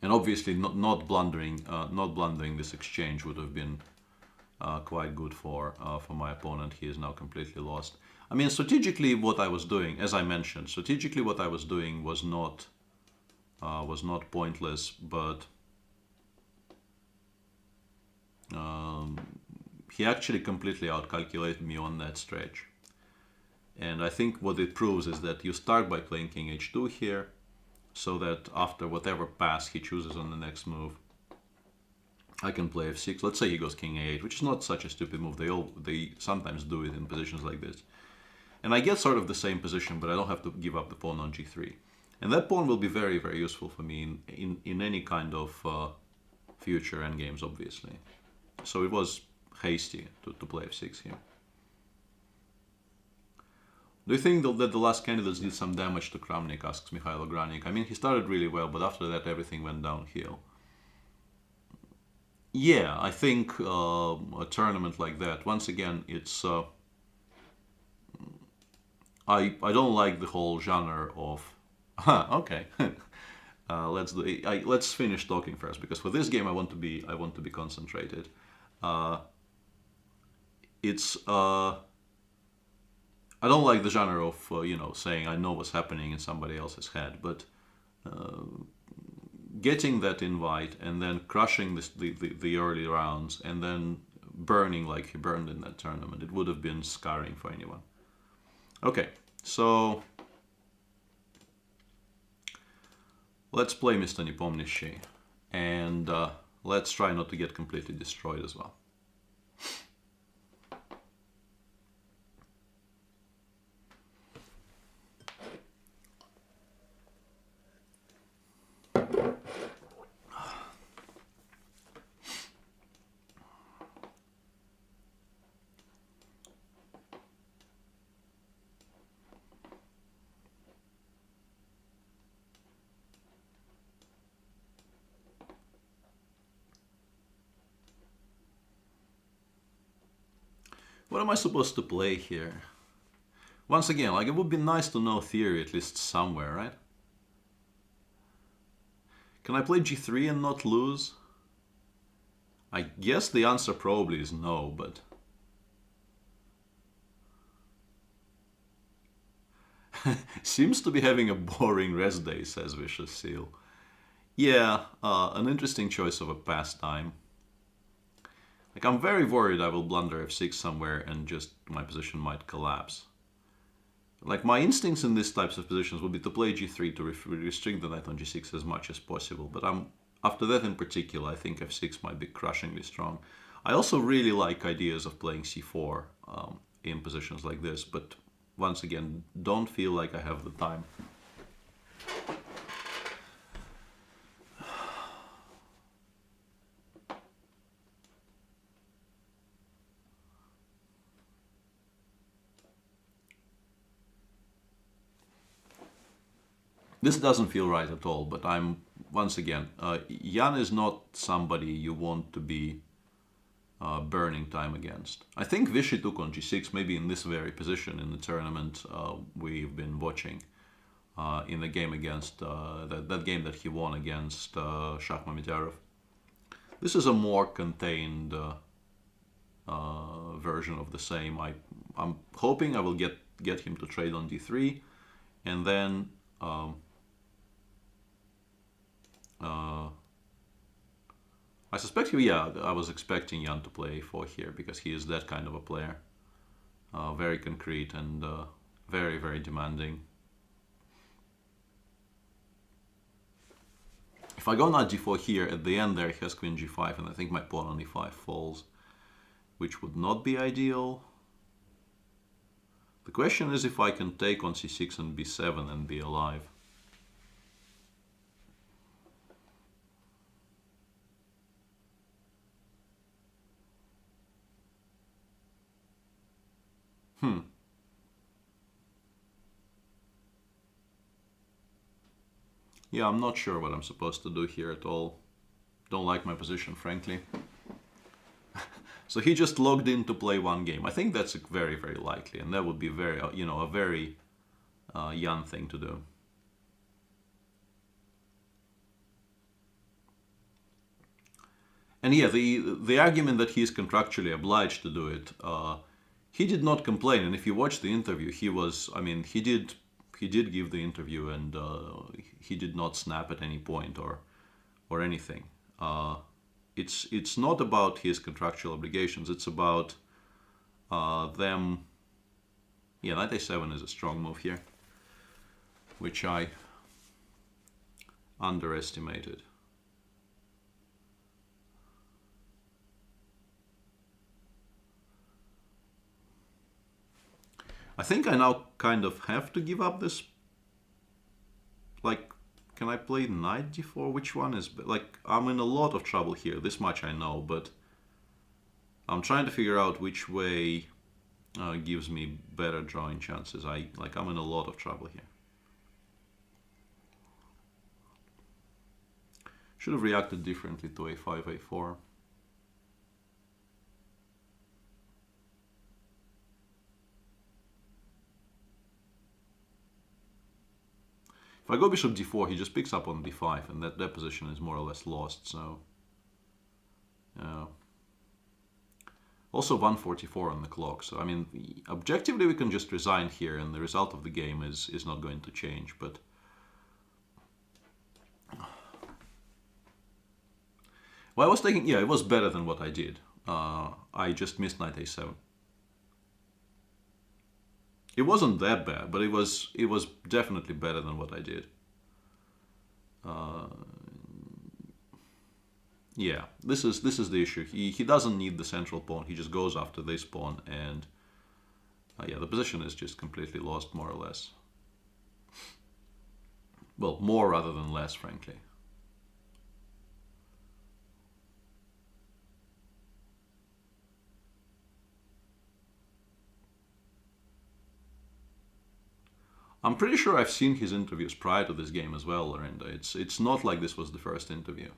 And obviously, not blundering this exchange would have been quite good for my opponent. He is now completely lost. I mean, strategically, what I was doing, as I mentioned, strategically what I was doing was not pointless, but he actually completely outcalculated me on that stretch. And I think what it proves is that you start by playing king h2 here, so that after whatever pass he chooses on the next move, I can play f6. Let's say he goes king a8, which is not such a stupid move. They sometimes do it in positions like this. And I get sort of the same position, but I don't have to give up the pawn on g3. And that pawn will be very, very useful for me in any kind of future endgames, obviously. So it was hasty to play f6 here. Do you think that the last candidates did some damage to Kramnik, asks Mikhail Ogranik. I mean, he started really well, but after that everything went downhill. Yeah, I think a tournament like that, once again, it's I don't like the whole genre of. Okay. Let's finish talking first, because for this game I want to be concentrated. Uh, it's I don't like the genre of saying I know what's happening in somebody else's head, but getting that invite and then crushing the early rounds and then burning like he burned in that tournament, it would have been scarring for anyone. Okay, so let's play Mr. Nepomniachtchi, and let's try not to get completely destroyed as well. What am I supposed to play here? Once again, like, it would be nice to know theory at least somewhere, right? Can I play g3 and not lose? I guess the answer probably is no, but... Seems to be having a boring rest day, says Vicious Seal. Yeah, an interesting choice of a pastime. Like, I'm very worried I will blunder f6 somewhere and just my position might collapse. Like, my instincts in these types of positions would be to play g3 to restrict the knight on g6 as much as possible, but after that in particular, I think f6 might be crushingly strong. I also really like ideas of playing c4 in positions like this, but once again, don't feel like I have the time. This doesn't feel right at all, but once again, Jan is not somebody you want to be burning time against. I think Vichy took on g6, maybe in this very position in the tournament we've been watching, in the game against, that game that he won against Shakhmatyarov. This is a more contained version of the same. I'm hoping I will get him to trade on d3, and then I suspect I was expecting Jan to play a4 here, because he is that kind of a player. Very concrete and very, very demanding. If I go knight g4 here, at the end there he has queen g5, and I think my pawn on e5 falls, which would not be ideal. The question is if I can take on c6 and b7 and be alive. Yeah, I'm not sure what I'm supposed to do here at all. Don't like my position, frankly. So he just logged in to play one game. I think that's very, very likely, and that would be very, a very Jan thing to do. And yeah, the argument that he is contractually obliged to do it, he did not complain. And if you watch the interview, he did give the interview, and he did not snap at any point or anything. It's not about his contractual obligations. It's about them. Yeah, knight a7 is a strong move here, which I underestimated. I think I now kind of have to give up this. Like, can I play knight d4? Which one is... Like, I'm in a lot of trouble here. This much I know, but I'm trying to figure out which way gives me better drawing chances. I'm in a lot of trouble here. Should have reacted differently to a5, a4. If I go bishop d4, he just picks up on d5, and that position is more or less lost. So, also 1:44 on the clock. So I mean, objectively we can just resign here, and the result of the game is not going to change. But well, I was thinking, yeah, it was better than what I did. I just missed knight a7. It wasn't that bad, but it was definitely better than what I did. Yeah, this is the issue. He doesn't need the central pawn. He just goes after this pawn, and yeah, the position is just completely lost, more or less. Well, more rather than less, frankly. I'm pretty sure I've seen his interviews prior to this game as well, Lorinda. It's not like this was the first interview.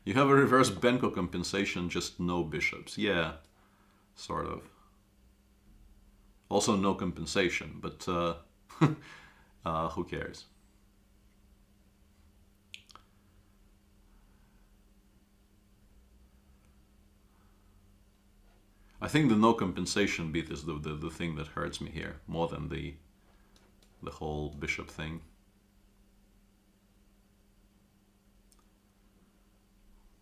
You have a reverse Benko compensation, just no bishops. Yeah, sort of. Also no compensation, but who cares? I think the no compensation bit is the thing that hurts me here, more than the whole bishop thing.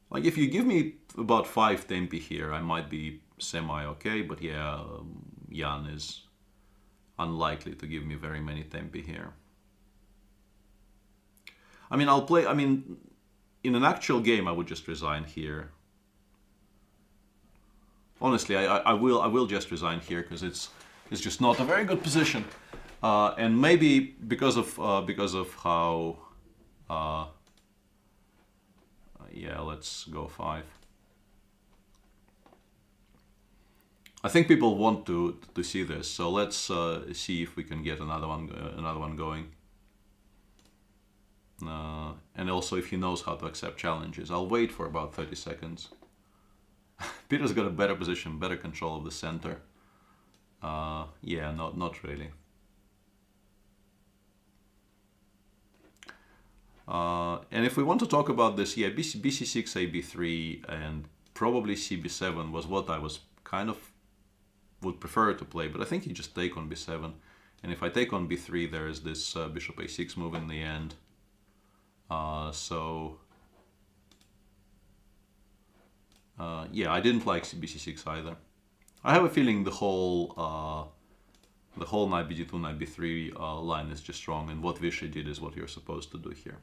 Like, if you give me about 5 tempi here, I might be semi-okay, but yeah, Jan is unlikely to give me very many tempi here. I mean, in an actual game, I would just resign here. Honestly, I will just resign here because it's just not a very good position, and maybe because of how. Yeah, let's go 5. I think people want to see this, so let's see if we can get another one going. And also, if he knows how to accept challenges. I'll wait for about 30 seconds. Peter's got a better position, better control of the center. Yeah, not really. And if we want to talk about this, yeah, bc6, ab3, and probably cb7 was what I was kind of would prefer to play, but I think you just take on b7. And if I take on b3, there is this bishop a6 move in the end. Yeah, I didn't like bc6 either. I have a feeling the whole knight bd2, knight b3 line is just wrong, and what Vishy did is what you're supposed to do here.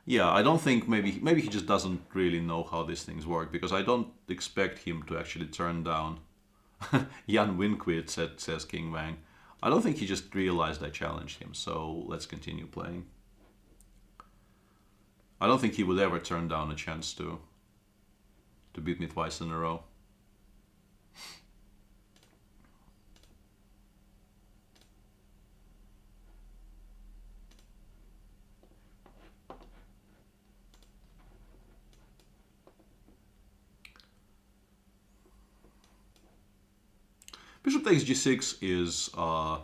Yeah, I don't think, maybe he just doesn't really know how these things work, because I don't expect him to actually turn down Jan Winquit, says King Wang. I don't think he just realized I challenged him, so let's continue playing. I don't think he would ever turn down a chance to beat me twice in a row. Bishop takes g6 is, I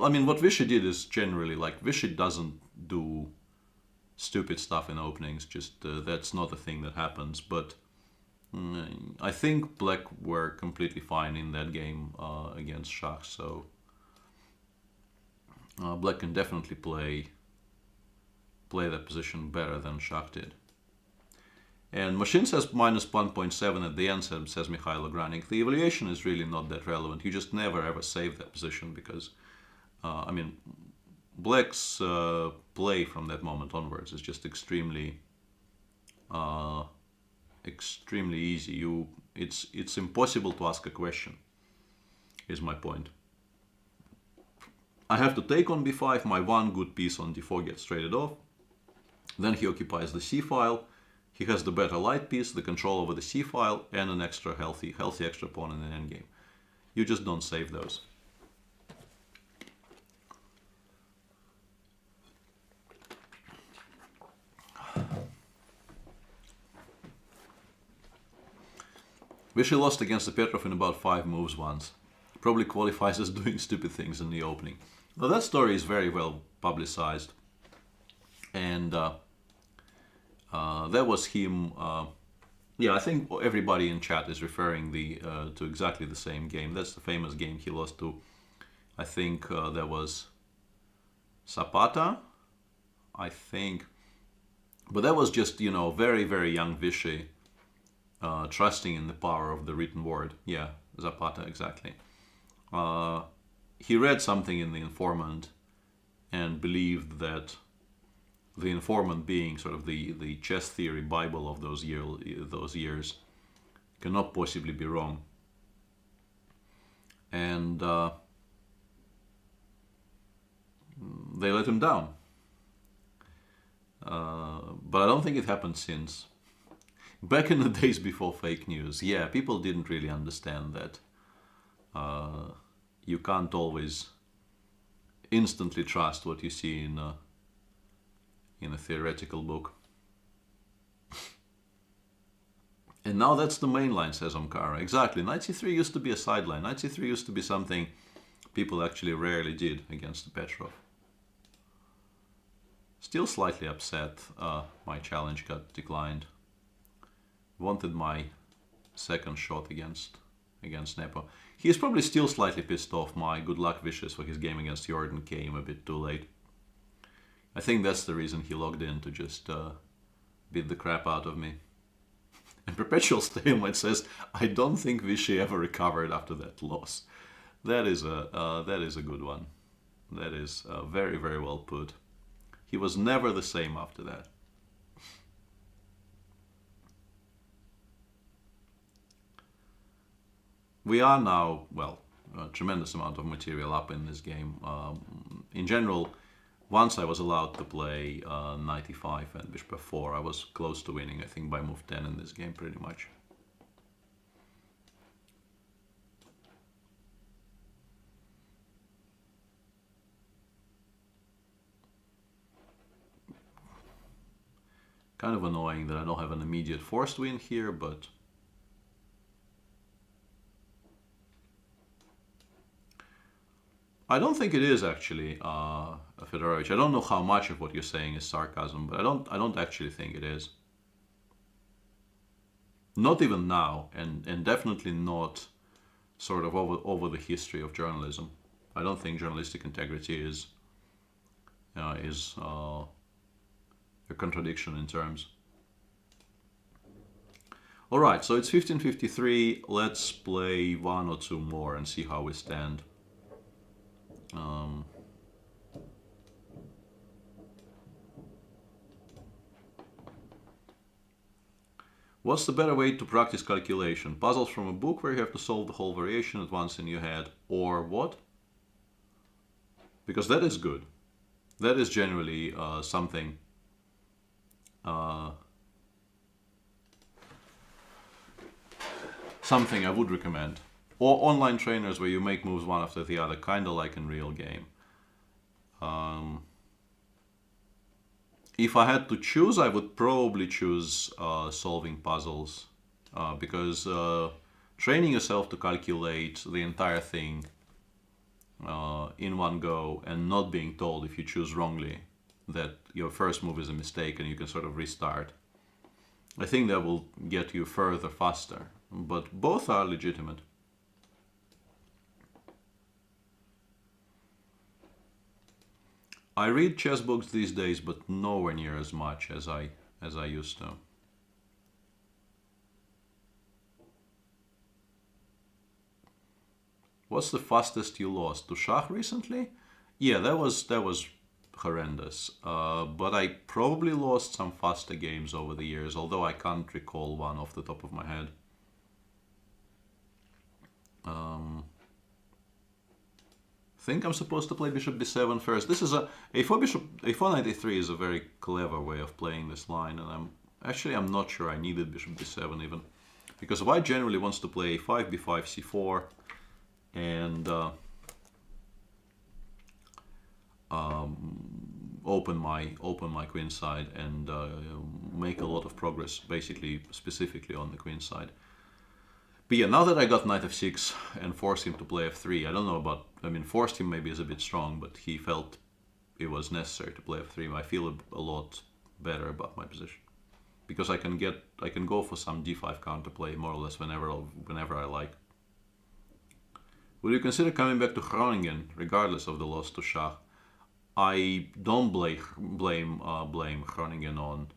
mean, what Vishy did is generally, like, Vishy doesn't do stupid stuff in openings, just that's not a thing that happens, but I think Black were completely fine in that game against Schach, so Black can definitely play that position better than Schach did. And Machine says minus 1.7 at the end, says Mikhailo Granik. The evaluation is really not that relevant. You just never ever save that position because, I mean, Black's play from that moment onwards is just extremely easy. It's impossible to ask a question, is my point. I have to take on b5, my one good piece on d4 gets traded off. Then he occupies the c file. He has the better light piece, the control over the c file, and an extra healthy extra pawn in an endgame. You just don't save those. Vishy lost against the Petrov in about 5 moves once. Probably qualifies as doing stupid things in the opening. Now that story is very well publicized. And that was him. Yeah, I think everybody in chat is referring to exactly the same game. That's the famous game he lost to. I think that was Zapata, I think. But that was just, very, very young Vishy trusting in the power of the written word. Yeah, Zapata, exactly. He read something in The Informant and believed that The Informant, being sort of the chess theory Bible of those years, cannot possibly be wrong. And they let him down. But I don't think it happened since. Back in the days before fake news, yeah, people didn't really understand that you can't always instantly trust what you see in a theoretical book. And now that's the main line, says Omkara. Exactly. Knight c3 used to be a sideline. Knight c3 used to be something people actually rarely did against the Petrov. Still slightly upset. My challenge got declined. Wanted my second shot against Nepo. He is probably still slightly pissed off. My good luck wishes for his game against Jordan came a bit too late. I think that's the reason he logged in, to just beat the crap out of me. And Perpetual Stalemate says, I don't think Vishy ever recovered after that loss. That is a good one. That is very, very well put. He was never the same after that. We are now, well, a tremendous amount of material up in this game. In general, once I was allowed to play knight e5 and bishop f4, I was close to winning, I think, by move 10 in this game, pretty much. Kind of annoying that I don't have an immediate forced win here, but I don't think it is actually, Fedorovich. I don't know how much of what you're saying is sarcasm, but I don't actually think it is. Not even now, and definitely not sort of over the history of journalism. I don't think journalistic integrity is a contradiction in terms. All right, so it's 15:53. Let's play one or two more and see how we stand. What's the better way to practice calculation? Puzzles from a book where you have to solve the whole variation at once in your head, or what? Because that is good. That is generally something something I would recommend. Or online trainers where you make moves one after the other, kind of like in real game. If I had to choose, I would probably choose solving puzzles, because training yourself to calculate the entire thing in one go and not being told if you choose wrongly that your first move is a mistake and you can sort of restart, I think that will get you further faster. But both are legitimate. I read chess books these days, but nowhere near as much as I used to. What's the fastest you lost? To Shah recently? Yeah, that was horrendous. But I probably lost some faster games over the years, although I can't recall one off the top of my head. I think I'm supposed to play bishop b7 first. This is a4 knight a3 is a very clever way of playing this line, and I'm not sure I needed bishop b7 even, because white generally wants to play a5, b5, c4, and open my queen side and make a lot of progress, basically specifically on the queen side. But yeah, now that I got knight f6 and forced him to play f3, I don't know about, I mean, forced him maybe is a bit strong, but he felt it was necessary to play f3. I feel a lot better about my position. Because I can go for some d5 counterplay more or less whenever I like. Would you consider coming back to Groningen, regardless of the loss to Shah? I don't blame Groningen on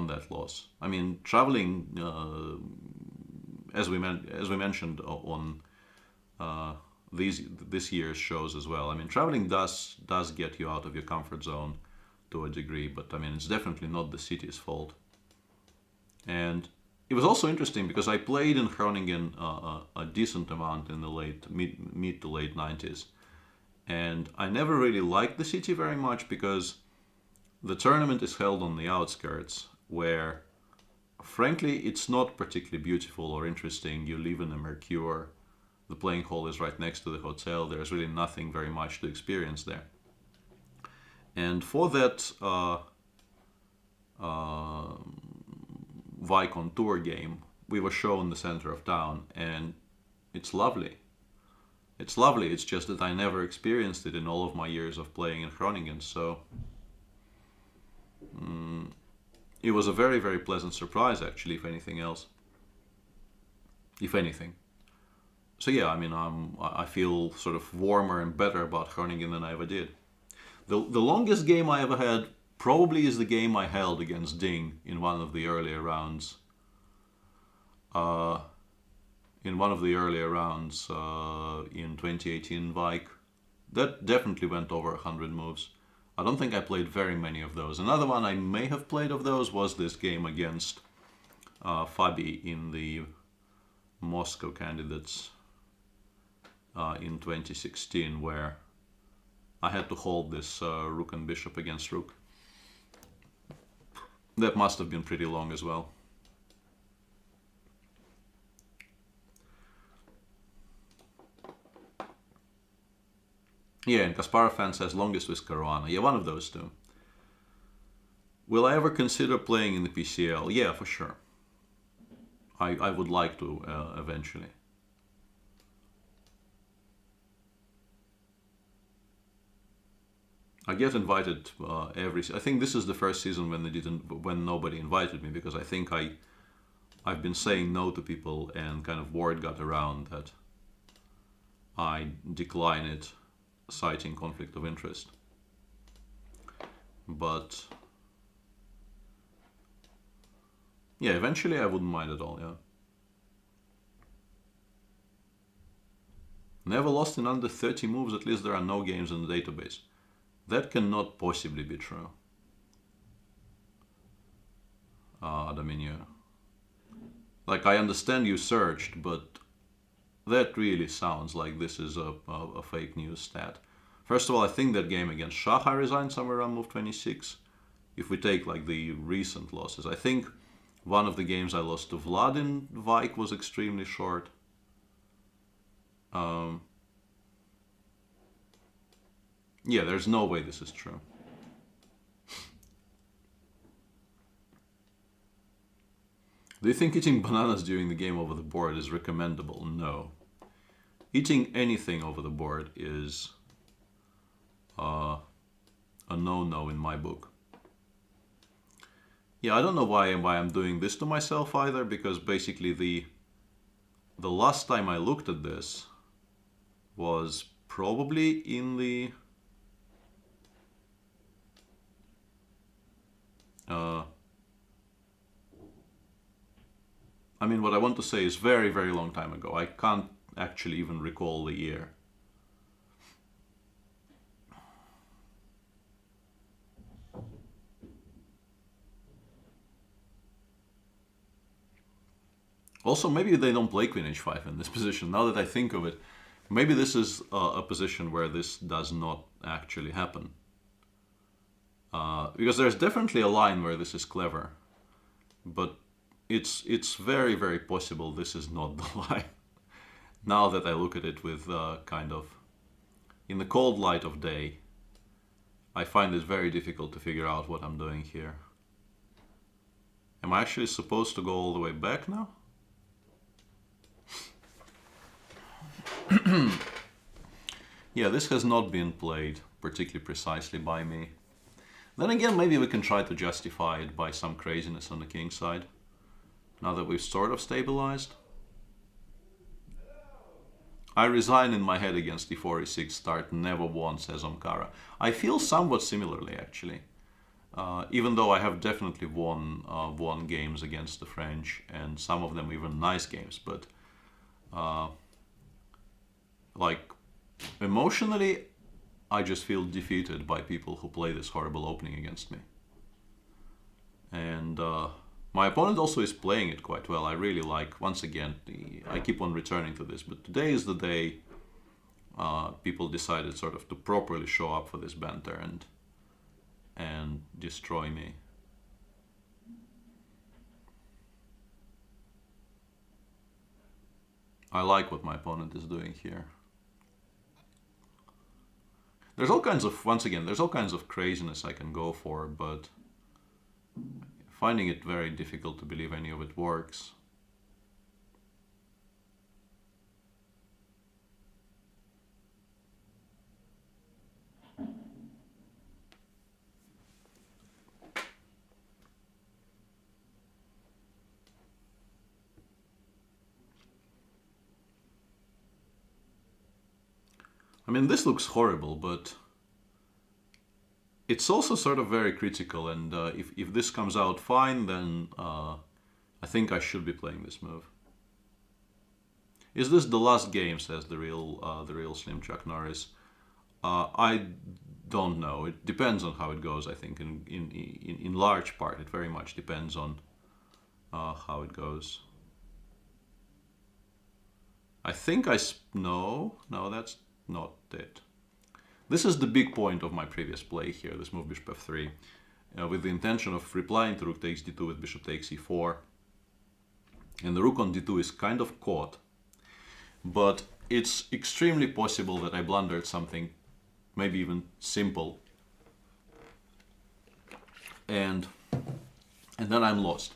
that loss. I mean, traveling, as we mentioned on this year's shows as well. I mean, traveling does get you out of your comfort zone to a degree, but I mean, it's definitely not the city's fault. And it was also interesting because I played in Groningen a decent amount in the mid to late 90s, and I never really liked the city very much because the tournament is held on the outskirts, where frankly it's not particularly beautiful or interesting. You live in a Mercure, the playing hall is right next to the hotel, there's really nothing very much to experience there. And for that Vicon Tour game, we were shown the center of town, and it's lovely. It's lovely, it's just that I never experienced it in all of my years of playing in Groningen, so it was a very, very pleasant surprise, actually, if anything else. If anything. So yeah, I mean, I feel sort of warmer and better about Groningen than I ever did. The longest game I ever had probably is the game I held against Ding in one of the earlier rounds. In 2018 Vike. That definitely went over 100 moves. I don't think I played very many of those. Another one I may have played of those was this game against Fabi in the Moscow Candidates in 2016, where I had to hold this rook and bishop against rook. That must have been pretty long as well. Yeah, and Kasparov fan says longest with Caruana. Yeah, one of those two. Will I ever consider playing in the PCL? Yeah, for sure. I would like to eventually. I get invited I think this is the first season when nobody invited me, because I think I've been saying no to people, and kind of word got around that I decline it, citing conflict of interest. But yeah, eventually I wouldn't mind at all, yeah. Never lost in under 30 moves, at least there are no games in the database. That cannot possibly be true. Dominio. Like, I understand you searched, but that really sounds like this is a fake news stat. First of all, I think that game against Shah I resigned somewhere around move 26. If we take like the recent losses, I think one of the games I lost to Vlad in Vike was extremely short. Yeah, there's no way this is true. Do you think eating bananas during the game over the board is recommendable? No. Eating anything over the board is a no-no in my book. Yeah, I don't know why I'm doing this to myself either, because basically the last time I looked at this was probably in the I mean, what I want to say is very, very long time ago. I can't actually even recall the year. Also, maybe they don't play Queen h5 in this position. Now that I think of it, maybe this is a position where this does not actually happen. Because there's definitely a line where this is clever, but it's very, very possible this is not the line. Now that I look at it with kind of in the cold light of day, I find it very difficult to figure out what I'm doing here. Am I actually supposed to go all the way back now? Yeah, this has not been played particularly precisely by me. Then again, maybe we can try to justify it by some craziness on the king side. Now that we've sort of stabilized. I resign in my head against the 4e6 start, never won, says Omkara. I feel somewhat similarly, actually. Even though I have definitely won games against the French, and some of them even nice games, but like emotionally, I just feel defeated by people who play this horrible opening against me. And my opponent also is playing it quite well. I really like, once again, I keep on returning to this, but today is the day people decided sort of to properly show up for this banter and destroy me. I like what my opponent is doing here. There's all kinds of, once again, there's all kinds of craziness I can go for, but finding it very difficult to believe any of it works. I mean, this looks horrible, but it's also sort of very critical, and if this comes out fine, then I think I should be playing this move. Is this the last game, says the real Slim Chuck Norris? I don't know. It depends on how it goes, I think. In large part, it very much depends on how it goes. I think no, that's not it. This is the big point of my previous play here, this move bishop f3, with the intention of replying to rook takes d2 with bishop takes e4. And the rook on d2 is kind of caught, but it's extremely possible that I blundered something, maybe even simple, and then I'm lost.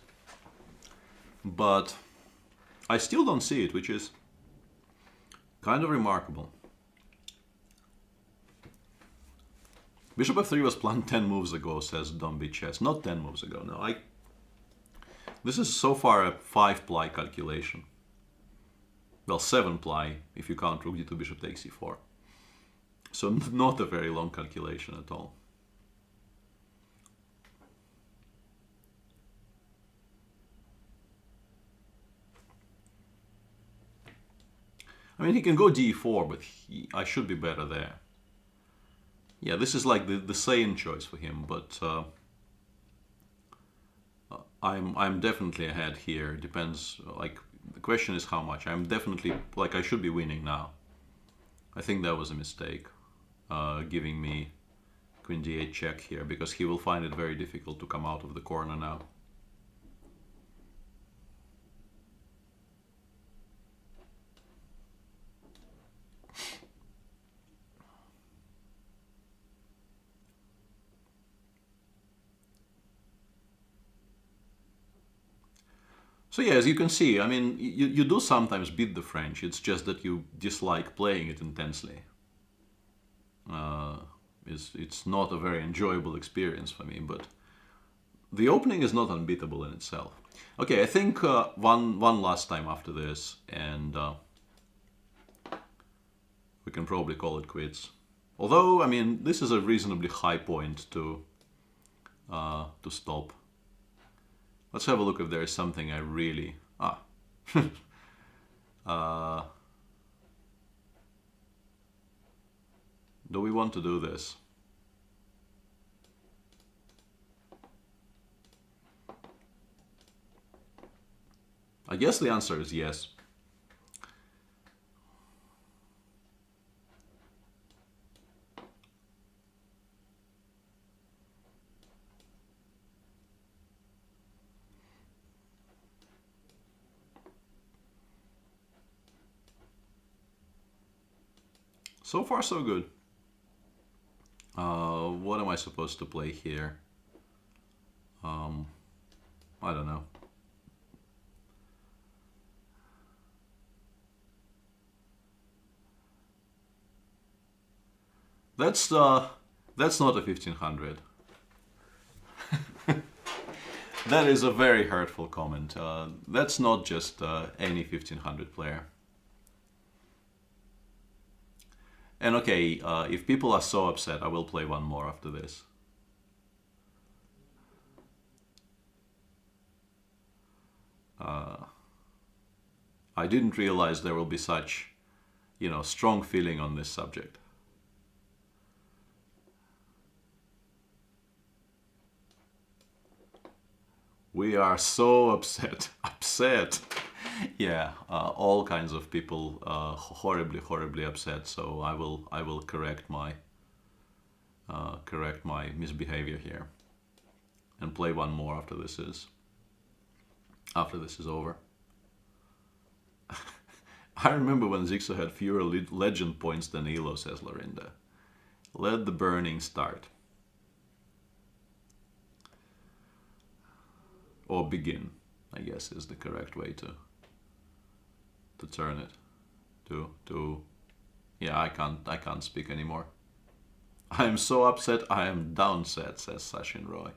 But I still don't see it, which is kind of remarkable. Bishop f3 was planned 10 moves ago, says Don't Be Chess. Not 10 moves ago, no. This is so far a 5-ply calculation. Well, 7-ply if you count rook d2 bishop takes e4. So not a very long calculation at all. I mean, he can go d4, but I should be better there. Yeah, this is like the sane choice for him, but I'm definitely ahead here. Depends, like, the question is how much. I'm definitely, like, I should be winning now. I think that was a mistake, giving me queen d8 check here, because he will find it very difficult to come out of the corner now. So yeah, as you can see, I mean, you do sometimes beat the French. It's just that you dislike playing it intensely. It's not a very enjoyable experience for me, but the opening is not unbeatable in itself. Okay, I think one last time after this, and we can probably call it quits. Although, I mean, this is a reasonably high point to stop. Let's have a look if there is something I really... do we want to do this? I guess the answer is yes. So far, so good. What am I supposed to play here? I don't know. That's not a 1500. That is a very hurtful comment. That's not just any 1500 player. And okay, if people are so upset, I will play one more after this. I didn't realize there will be such, strong feeling on this subject. We are so upset. Upset. Yeah, all kinds of people horribly, horribly upset. So I will correct my misbehavior here, and play one more after this is over. I remember when Zixo had fewer legend points than Elo, says Lorinda. Let the burning start. Or begin, I guess, is the correct way to turn it. Yeah, I can't speak anymore. I am so upset I am downset, says Sachin Roy.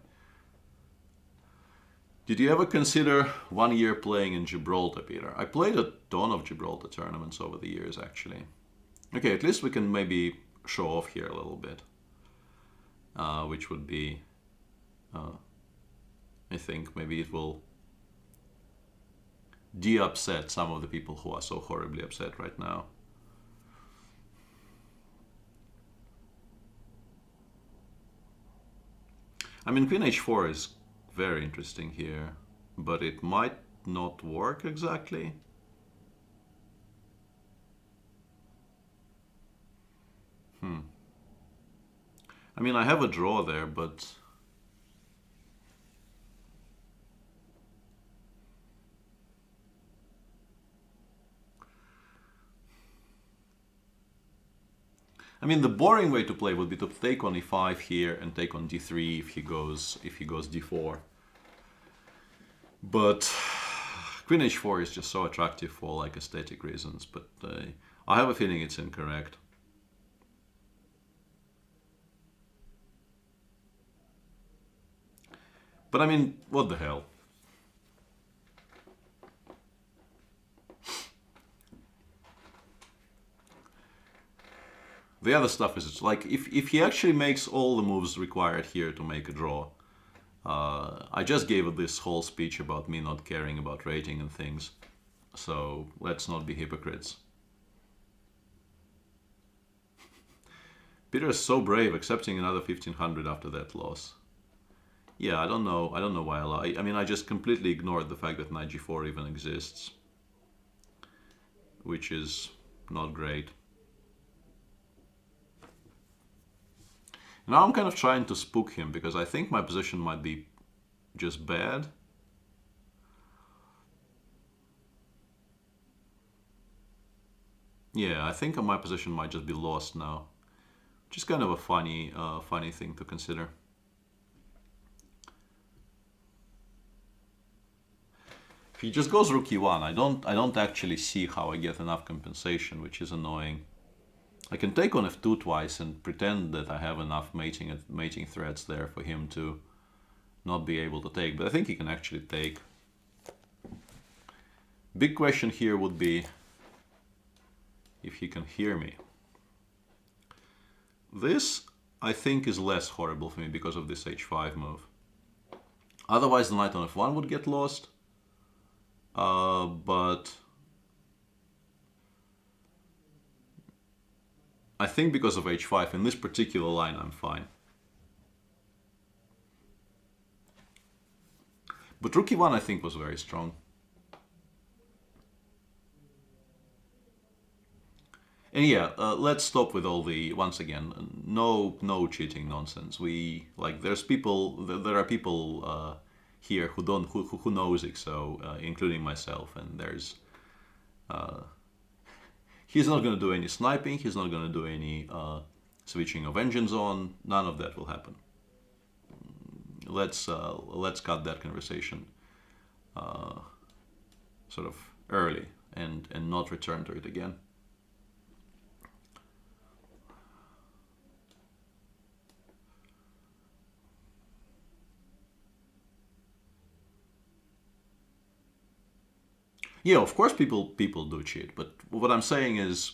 Did you ever consider 1 year playing in Gibraltar, Peter? I played a ton of Gibraltar tournaments over the years, actually. Okay, at least we can maybe show off here a little bit. Which would be, I think, maybe it will de-upset some of the people who are so horribly upset right now. I mean, Queen h4 is very interesting here, but it might not work exactly. I mean, I have a draw there, but I mean, the boring way to play would be to take on e5 here and take on d3 if he goes d4. But Queen h4 is just so attractive for like aesthetic reasons. But I have a feeling it's incorrect. But I mean, what the hell? The other stuff is, it's like, if he actually makes all the moves required here to make a draw, I just gave this whole speech about me not caring about rating and things, so let's not be hypocrites. Peter is so brave, accepting another 1500 after that loss. Yeah, I don't know why I mean, I just completely ignored the fact that knight g4 even exists, which is not great. Now I'm kind of trying to spook him because I think my position might be just bad. Yeah, I think my position might just be lost now. Which is kind of a funny thing to consider. If he just goes rook e1, I don't actually see how I get enough compensation, which is annoying. I can take on f2 twice and pretend that I have enough mating threats there for him to not be able to take, but I think he can actually take. Big question here would be if he can hear me. This, I think, is less horrible for me because of this h5 move. Otherwise the knight on f1 would get lost, but I think because of h5 in this particular line I'm fine. But rook e1 I think was very strong. And yeah, let's stop with all the, once again, no cheating nonsense. There are people here who knows Zixo, including myself, and there's he's not going to do any sniping, he's not going to do any switching of engines on, none of that will happen. Let's cut that conversation sort of early and not return to it again. Yeah, of course people do cheat, but what I'm saying is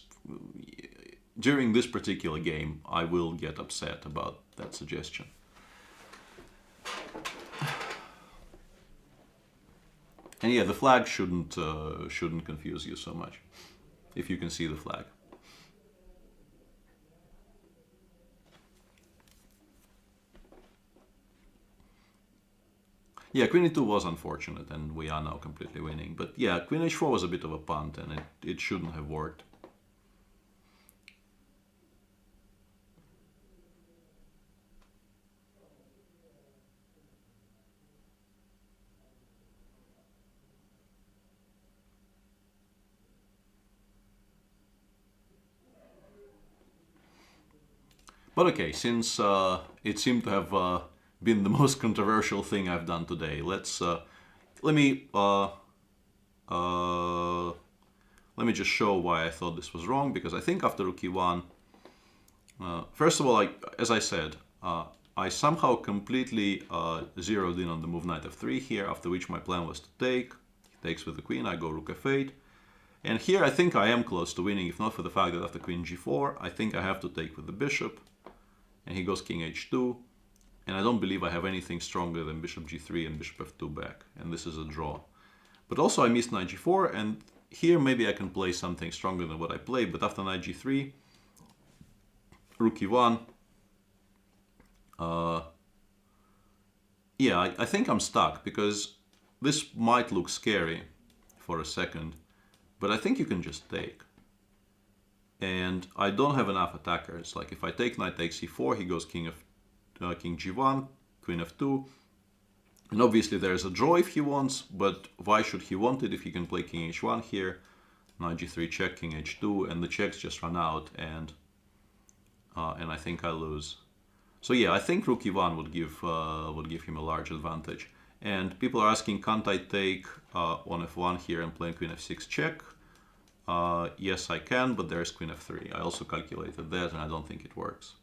during this particular game I will get upset about that suggestion. And yeah, the flag shouldn't confuse you so much if you can see the flag. Yeah, queen e2 was unfortunate, and we are now completely winning. But yeah, queen h4 was a bit of a punt, and it shouldn't have worked. But okay, since it seemed to have been the most controversial thing I've done today, let me just show why I thought this was wrong. Because I think after rook e1, first of all, as I said, I somehow completely zeroed in on the move knight f3 here. After which my plan was to take. He takes with the queen. I go rook f8. And here I think I am close to winning, if not for the fact that after queen g4, I think I have to take with the bishop. And he goes king h2, and I don't believe I have anything stronger than bishop g3 and bishop f2 back, and this is a draw. But also I missed knight g4, and here maybe I can play something stronger than what I played, but after knight g3, rook e1, yeah, I think I'm stuck, because this might look scary for a second, but I think you can just take. And I don't have enough attackers. Like if I take knight takes c4, he goes king g1, queen f2. And obviously there's a draw if he wants, but why should he want it if he can play king h1 here, knight g3 check, king h2, and the checks just run out, and I think I lose. So yeah, I think rook e1 would give him a large advantage. And people are asking, can't I take on f1 here and play queen f6 check? Yes, I can, but there's queen f3. I also calculated that, and I don't think it works.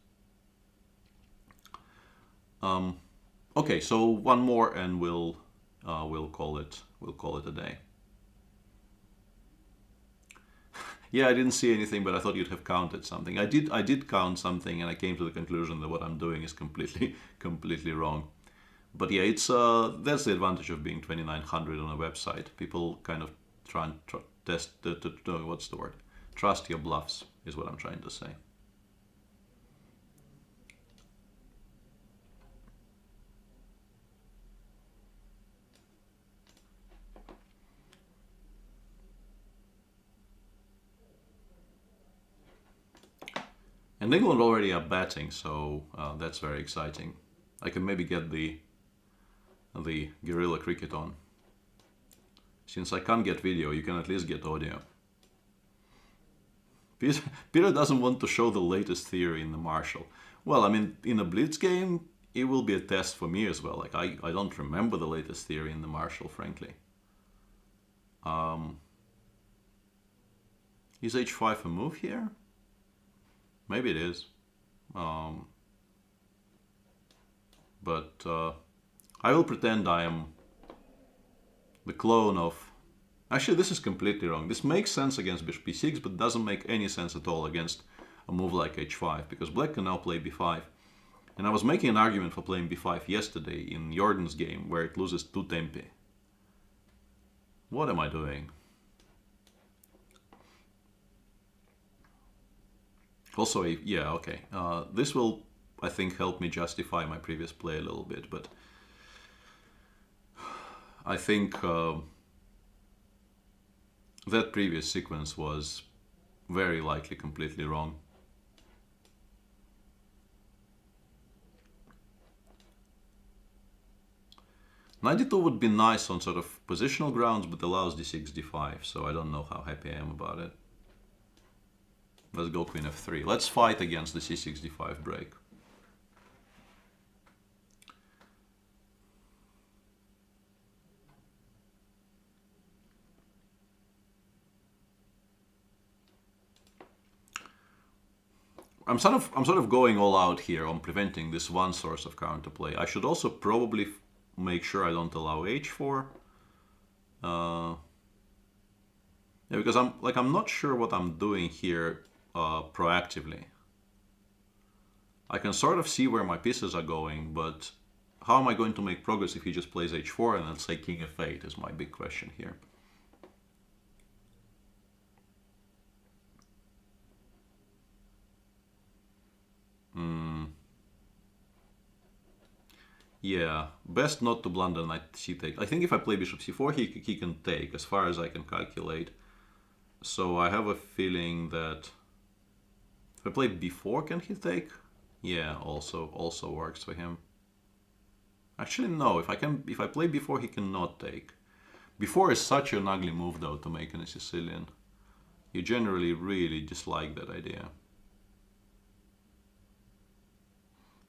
Okay, so one more, and we'll call it a day. Yeah, I didn't see anything, but I thought you'd have counted something. I did count something, and I came to the conclusion that what I'm doing is completely wrong. But yeah, it's that's the advantage of being 2900 on a website. People kind of try and test what's the word? Trust your bluffs is what I'm trying to say. And England already are batting, so that's very exciting. I can maybe get the guerrilla cricket on. Since I can't get video, you can at least get audio. Peter doesn't want to show the latest theory in the Marshall. Well, I mean, in a Blitz game, it will be a test for me as well. Like, I don't remember the latest theory in the Marshall, frankly. Is h5 a move here? Maybe it is. But I will pretend I am the clone of... Actually, this is completely wrong. This makes sense against bishop b6, but doesn't make any sense at all against a move like h5, because black can now play b5. And I was making an argument for playing b5 yesterday in Jordan's game, where it loses 2 tempi. What am I doing? Also, yeah, okay. This will, I think, help me justify my previous play a little bit, but I think that previous sequence was very likely completely wrong. Knight d2 would be nice on sort of positional grounds, but allows d6, d5, so I don't know how happy I am about it. Let's go queen f3. Let's fight against the c6, d5 break. I'm sort of going all out here on preventing this one source of counterplay. I should also probably make sure I don't allow h4. Yeah, because I'm not sure what I'm doing here proactively. I can sort of see where my pieces are going, but how am I going to make progress if he just plays h4 and let's say king f8 is my big question here. Yeah, best not to blunder knight c8. I think if I play bishop c4, he can take, as far as I can calculate. So I have a feeling that if I play b4, can he take? Yeah, also works for him. Actually, no. If I play b4, he cannot take. b4 is such an ugly move, though, to make in a Sicilian. You generally really dislike that idea.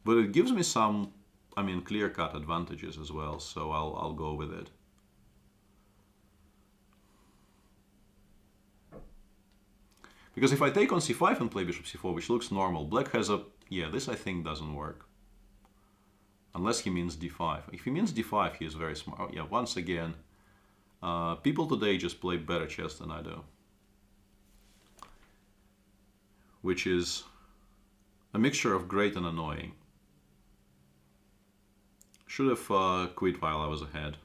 But it gives me some, I mean, clear-cut advantages as well, so I'll go with it. Because if I take on c5 and play bishop c4, which looks normal, black has a... Yeah, this I think doesn't work. Unless he means d5. If he means d5, he is very smart. Oh, yeah, once again, people today just play better chess than I do. Which is a mixture of great and annoying. Should have quit while I was ahead.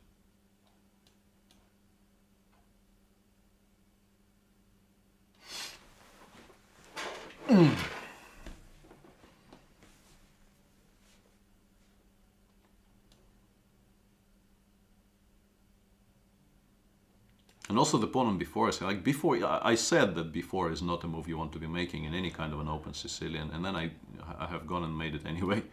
And also the pawn on b4 is like before. I said that b4 is not a move you want to be making in any kind of an open Sicilian, and then I have gone and made it anyway.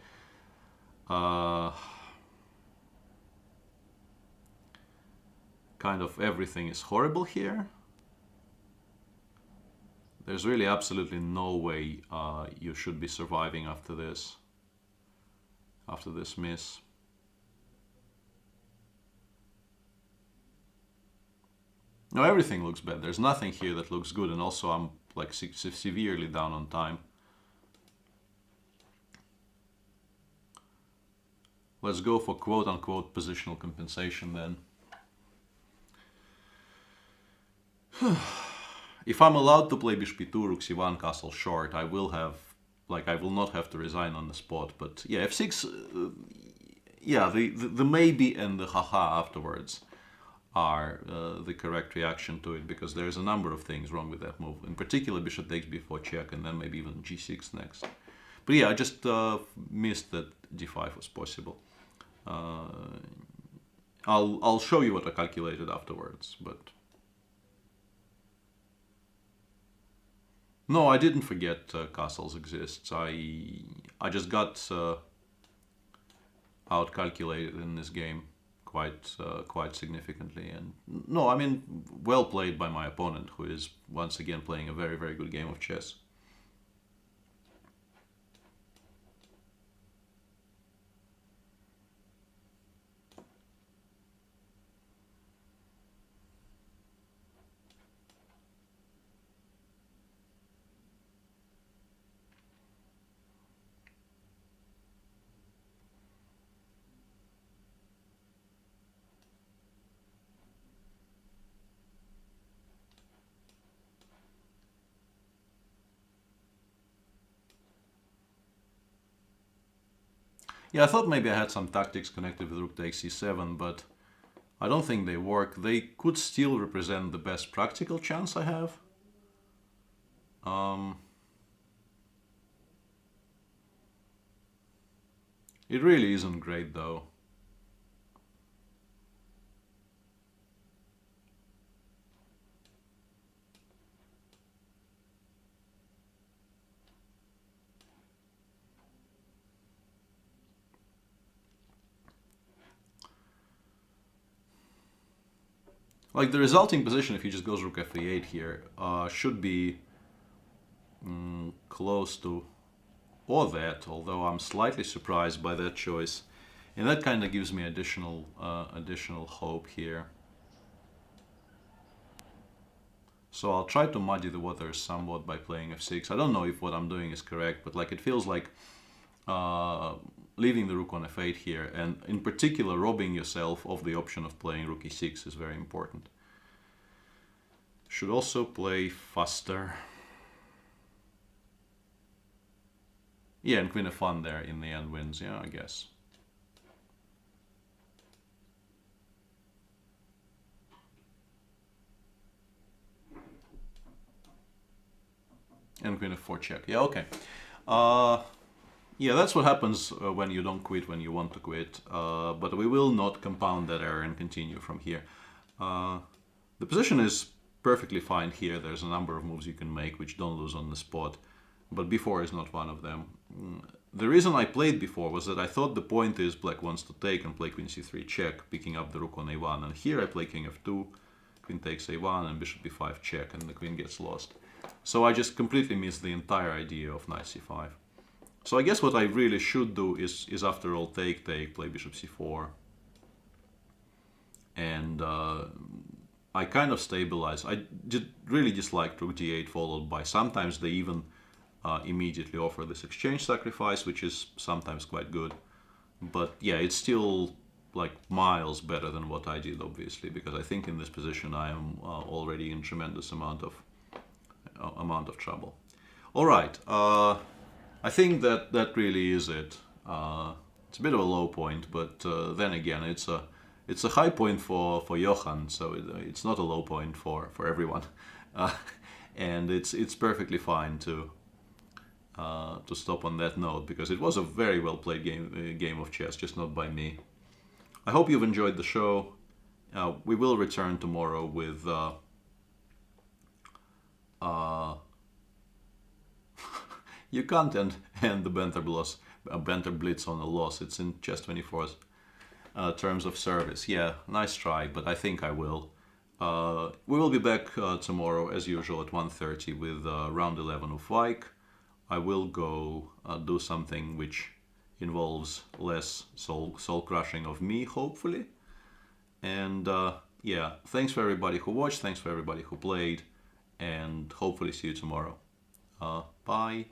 Kind of everything is horrible here. There's really absolutely no way you should be surviving after this. After this miss. No, everything looks bad. There's nothing here that looks good, and also I'm like severely down on time. Let's go for quote-unquote positional compensation then. If I'm allowed to play bishop e2, rook c1, castle short, I will not have to resign on the spot. But yeah, f6, yeah, the maybe and the haha afterwards are the correct reaction to it, because there's a number of things wrong with that move. In particular, bishop takes before check, and then maybe even g6 next. But yeah, I just missed that d5 was possible. I'll show you what I calculated afterwards, but no, I didn't forget castles exists. I just got outcalculated in this game quite significantly, and no, I mean, well played by my opponent, who is once again playing a very, very good game of chess. Yeah, I thought maybe I had some tactics connected with rook takes c7, but I don't think they work. They could still represent the best practical chance I have. It really isn't great, though. Like, the resulting position, if he just goes rook f8 here, should be close to or that, although I'm slightly surprised by that choice. And that kind of gives me additional hope here. So I'll try to muddy the waters somewhat by playing f6. I don't know if what I'm doing is correct, but like it feels like leaving the rook on f8 here, and in particular robbing yourself of the option of playing rook e6 is very important. Should also play faster. Yeah, and queen f1 there in the end wins, yeah, I guess. And queen f4 check. Yeah, okay. Yeah, that's what happens when you don't quit when you want to quit. But we will not compound that error and continue from here. The position is perfectly fine here. There's a number of moves you can make which don't lose on the spot. But b4 is not one of them. The reason I played b4 was that I thought the point is black wants to take and play queen c3 check, picking up the rook on a1. And here I play king f2, queen takes a1, and bishop b5 check, and the queen gets lost. So I just completely missed the entire idea of knight c5. So I guess what I really should do is after all take, play bishop c4. And I kind of stabilize. I really dislike rook d8 followed by, sometimes they even immediately offer this exchange sacrifice, which is sometimes quite good. But yeah, it's still like miles better than what I did, obviously, because I think in this position I am already in tremendous amount of trouble. All right, I think that really is it. It's a bit of a low point, but then again, it's a high point for Johan, so it's not a low point for everyone, and it's perfectly fine to stop on that note, because it was a very well played game of chess, just not by me. I hope you've enjoyed the show. We will return tomorrow with you can't end the Banter Blitz on a loss. It's in Chess24's terms of service. Yeah, nice try, but I think I will. We will be back tomorrow, as usual, at 1:30 with round 11 of Vike. I will go do something which involves less soul crushing of me, hopefully. And yeah, thanks for everybody who watched, thanks for everybody who played, and hopefully see you tomorrow. Bye.